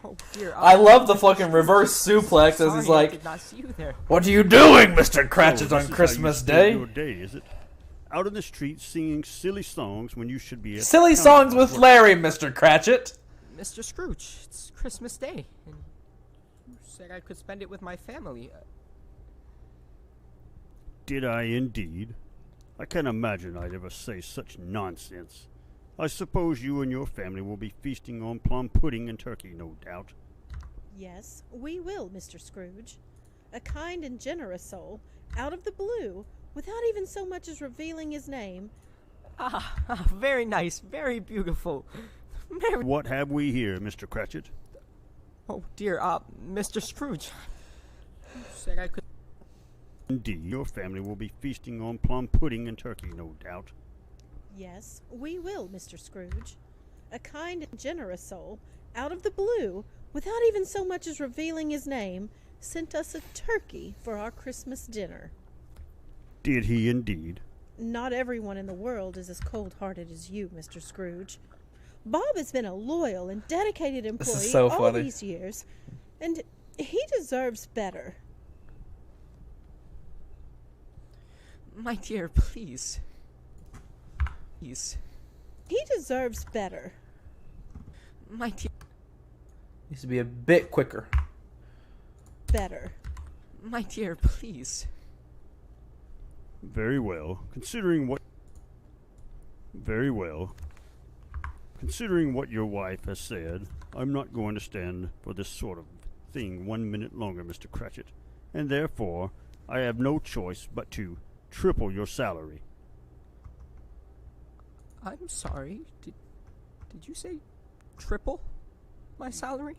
Oh dear. I love the fucking reverse suplex as Sorry, he's I like, did not see you there. "What are you doing, Mr. Cratchit, Oh, on this is how Christmas you spend Day?" Your day, is it? Out in the street singing silly songs when you should be at Silly the songs counter. with Larry, Mr. Cratchit. Mr. Scrooge, it's Christmas Day, and you said I could spend it with my family. Did I indeed? I can't imagine I'd ever say such nonsense. I suppose you and your family will be feasting on plum pudding and turkey, no doubt. Yes, we will, Mr. Scrooge. A kind and generous soul, out of the blue, without even so much as revealing his name. Very nice, very beautiful. What have we here, Mr. Cratchit? Oh dear, Mr. Scrooge. You said I could. Indeed, your family will be feasting on plum pudding and turkey, no doubt. Yes, we will, Mr. Scrooge. A kind and generous soul, out of the blue, without even so much as revealing his name, sent us a turkey for our Christmas dinner. Did he indeed? Not everyone in the world is as cold-hearted as you, Mr. Scrooge. Bob has been a loyal and dedicated employee so all funny. these years, and he deserves better. My dear, please. Please. He deserves better. My dear. Needs to be a bit quicker. Better. My dear, please. Very well, considering what... Very well. Considering what your wife has said, I'm not going to stand for this sort of thing 1 minute longer, Mr. Cratchit, and therefore I have no choice but to triple your salary. I'm sorry. Did you say triple my salary?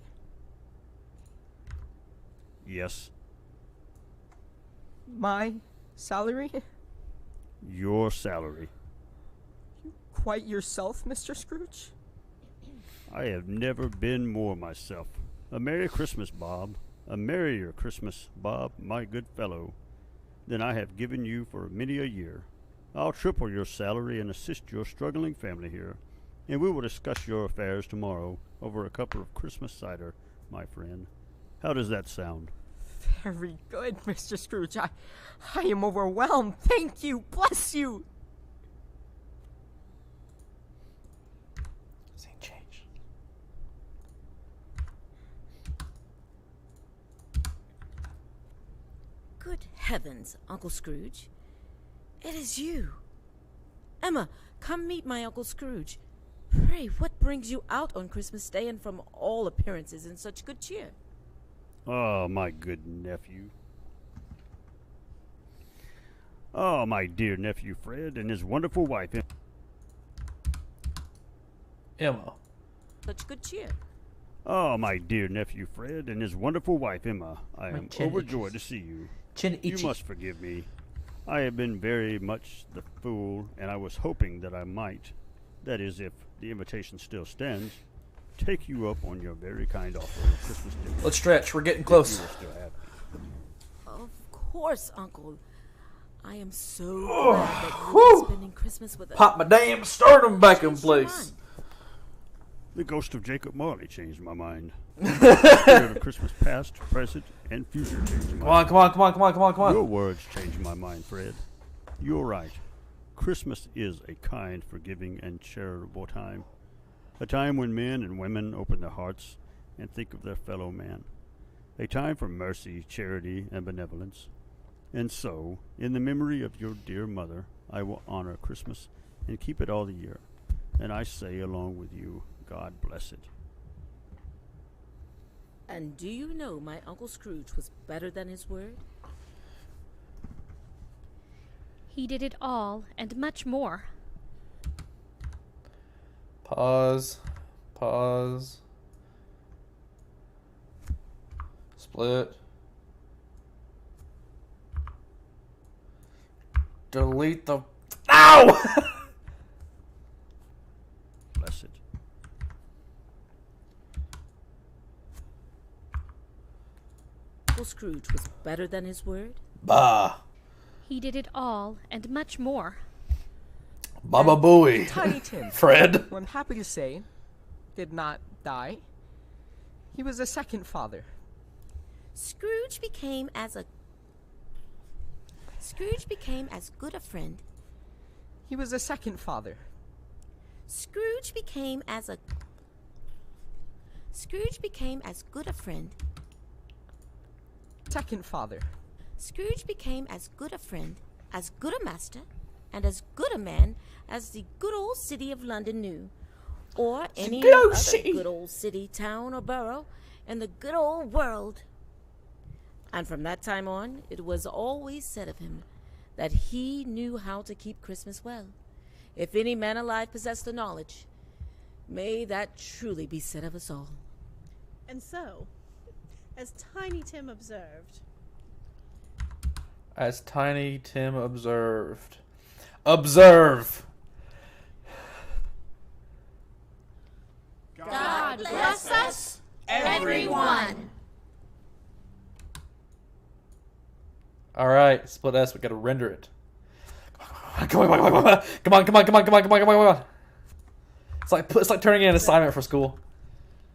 Yes, My salary? your salary. Quite yourself, Mr. Scrooge? I have never been more myself. A Merry Christmas, Bob. A merrier Christmas, Bob, my good fellow, than I have given you for many a year. I'll triple your salary and assist your struggling family here, and we will discuss your affairs tomorrow over a cup of Christmas cider, my friend. How does that sound? Very good, Mr. Scrooge. I am overwhelmed. Thank you. Bless you. Good heavens, Uncle Scrooge. It is you. Emma, come meet my Uncle Scrooge. Pray, what brings you out on Christmas Day and from all appearances in such good cheer? Oh, my good nephew. Oh, my dear nephew Fred and his wonderful wife, Emma. Such good cheer. Oh, my dear nephew Fred and his wonderful wife Emma. I My am chin overjoyed itches. to see you. Chin You itchy. must forgive me. I have been very much the fool, and I was hoping that I might, that is, if the invitation still stands, take you up on your very kind offer of Christmas dinner. Let's stretch. We're getting If close. you are still happy. Of course, Uncle. I am so Oh, glad that you'll whew. be spending Christmas with us. Pop my damn sternum back in place. The ghost of Jacob Marley changed my mind. The spirit of Christmas past, present, and future changed my Come on, come on, come on, come on, come on, come on. Your words changed my mind, Fred. You're right. Christmas is a kind, forgiving, and charitable time. A time when men and women open their hearts and think of their fellow man. A time for mercy, charity, and benevolence. And so, in the memory of your dear mother, I will honor Christmas and keep it all the year. And I say along with you, God bless it. And do you know my Uncle Scrooge was better than his word? He did it all and much more. Pause. Pause. Split. Delete the... Ow! Bless it. Uncle Scrooge was better than his word? Bah. He did it all and much more. Baba Booey. Tiny Tim, Fred. who I'm happy to say, did not die. He was a second father. Scrooge became as good a friend. He was a second father. Scrooge became as good a friend. Second father. Scrooge became as good a friend, as good a master, and as good a man as the good old city of London knew, or any other good old city, town, or borough in the good old world. And from that time on, it was always said of him that he knew how to keep Christmas well. If any man alive possessed the knowledge, may that truly be said of us all. And so, as Tiny Tim observed, Observe. God bless us, everyone. All right, split S. We gotta render it. Come on. It's like turning in an assignment for school.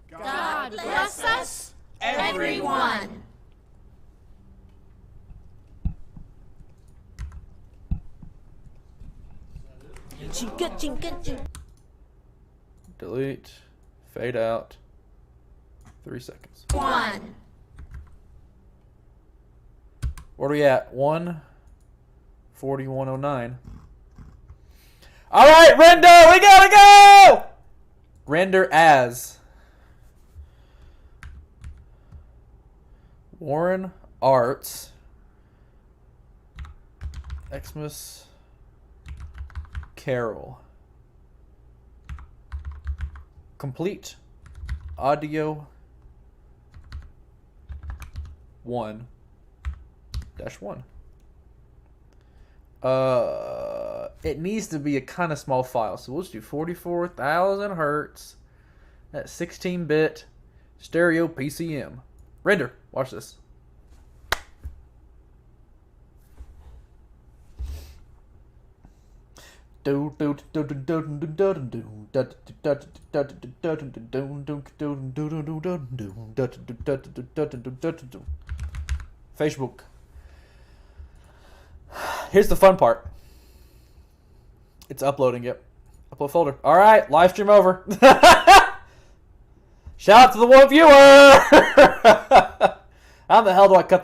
God bless us, everyone. Delete. Fade out. 3 seconds. 1. Where are we at? 1:41:09. All right, render. We gotta go. Render as Warren Arts, Xmas Carol. Complete audio 1-1. It needs to be a kind of small file, so we'll just do 44,000 hertz at 16-bit stereo PCM. Render. Watch this. Facebook. Here's the fun part. It's uploading it. Upload folder. All right, live stream over. Shout out to the one viewer. How the hell do I cut the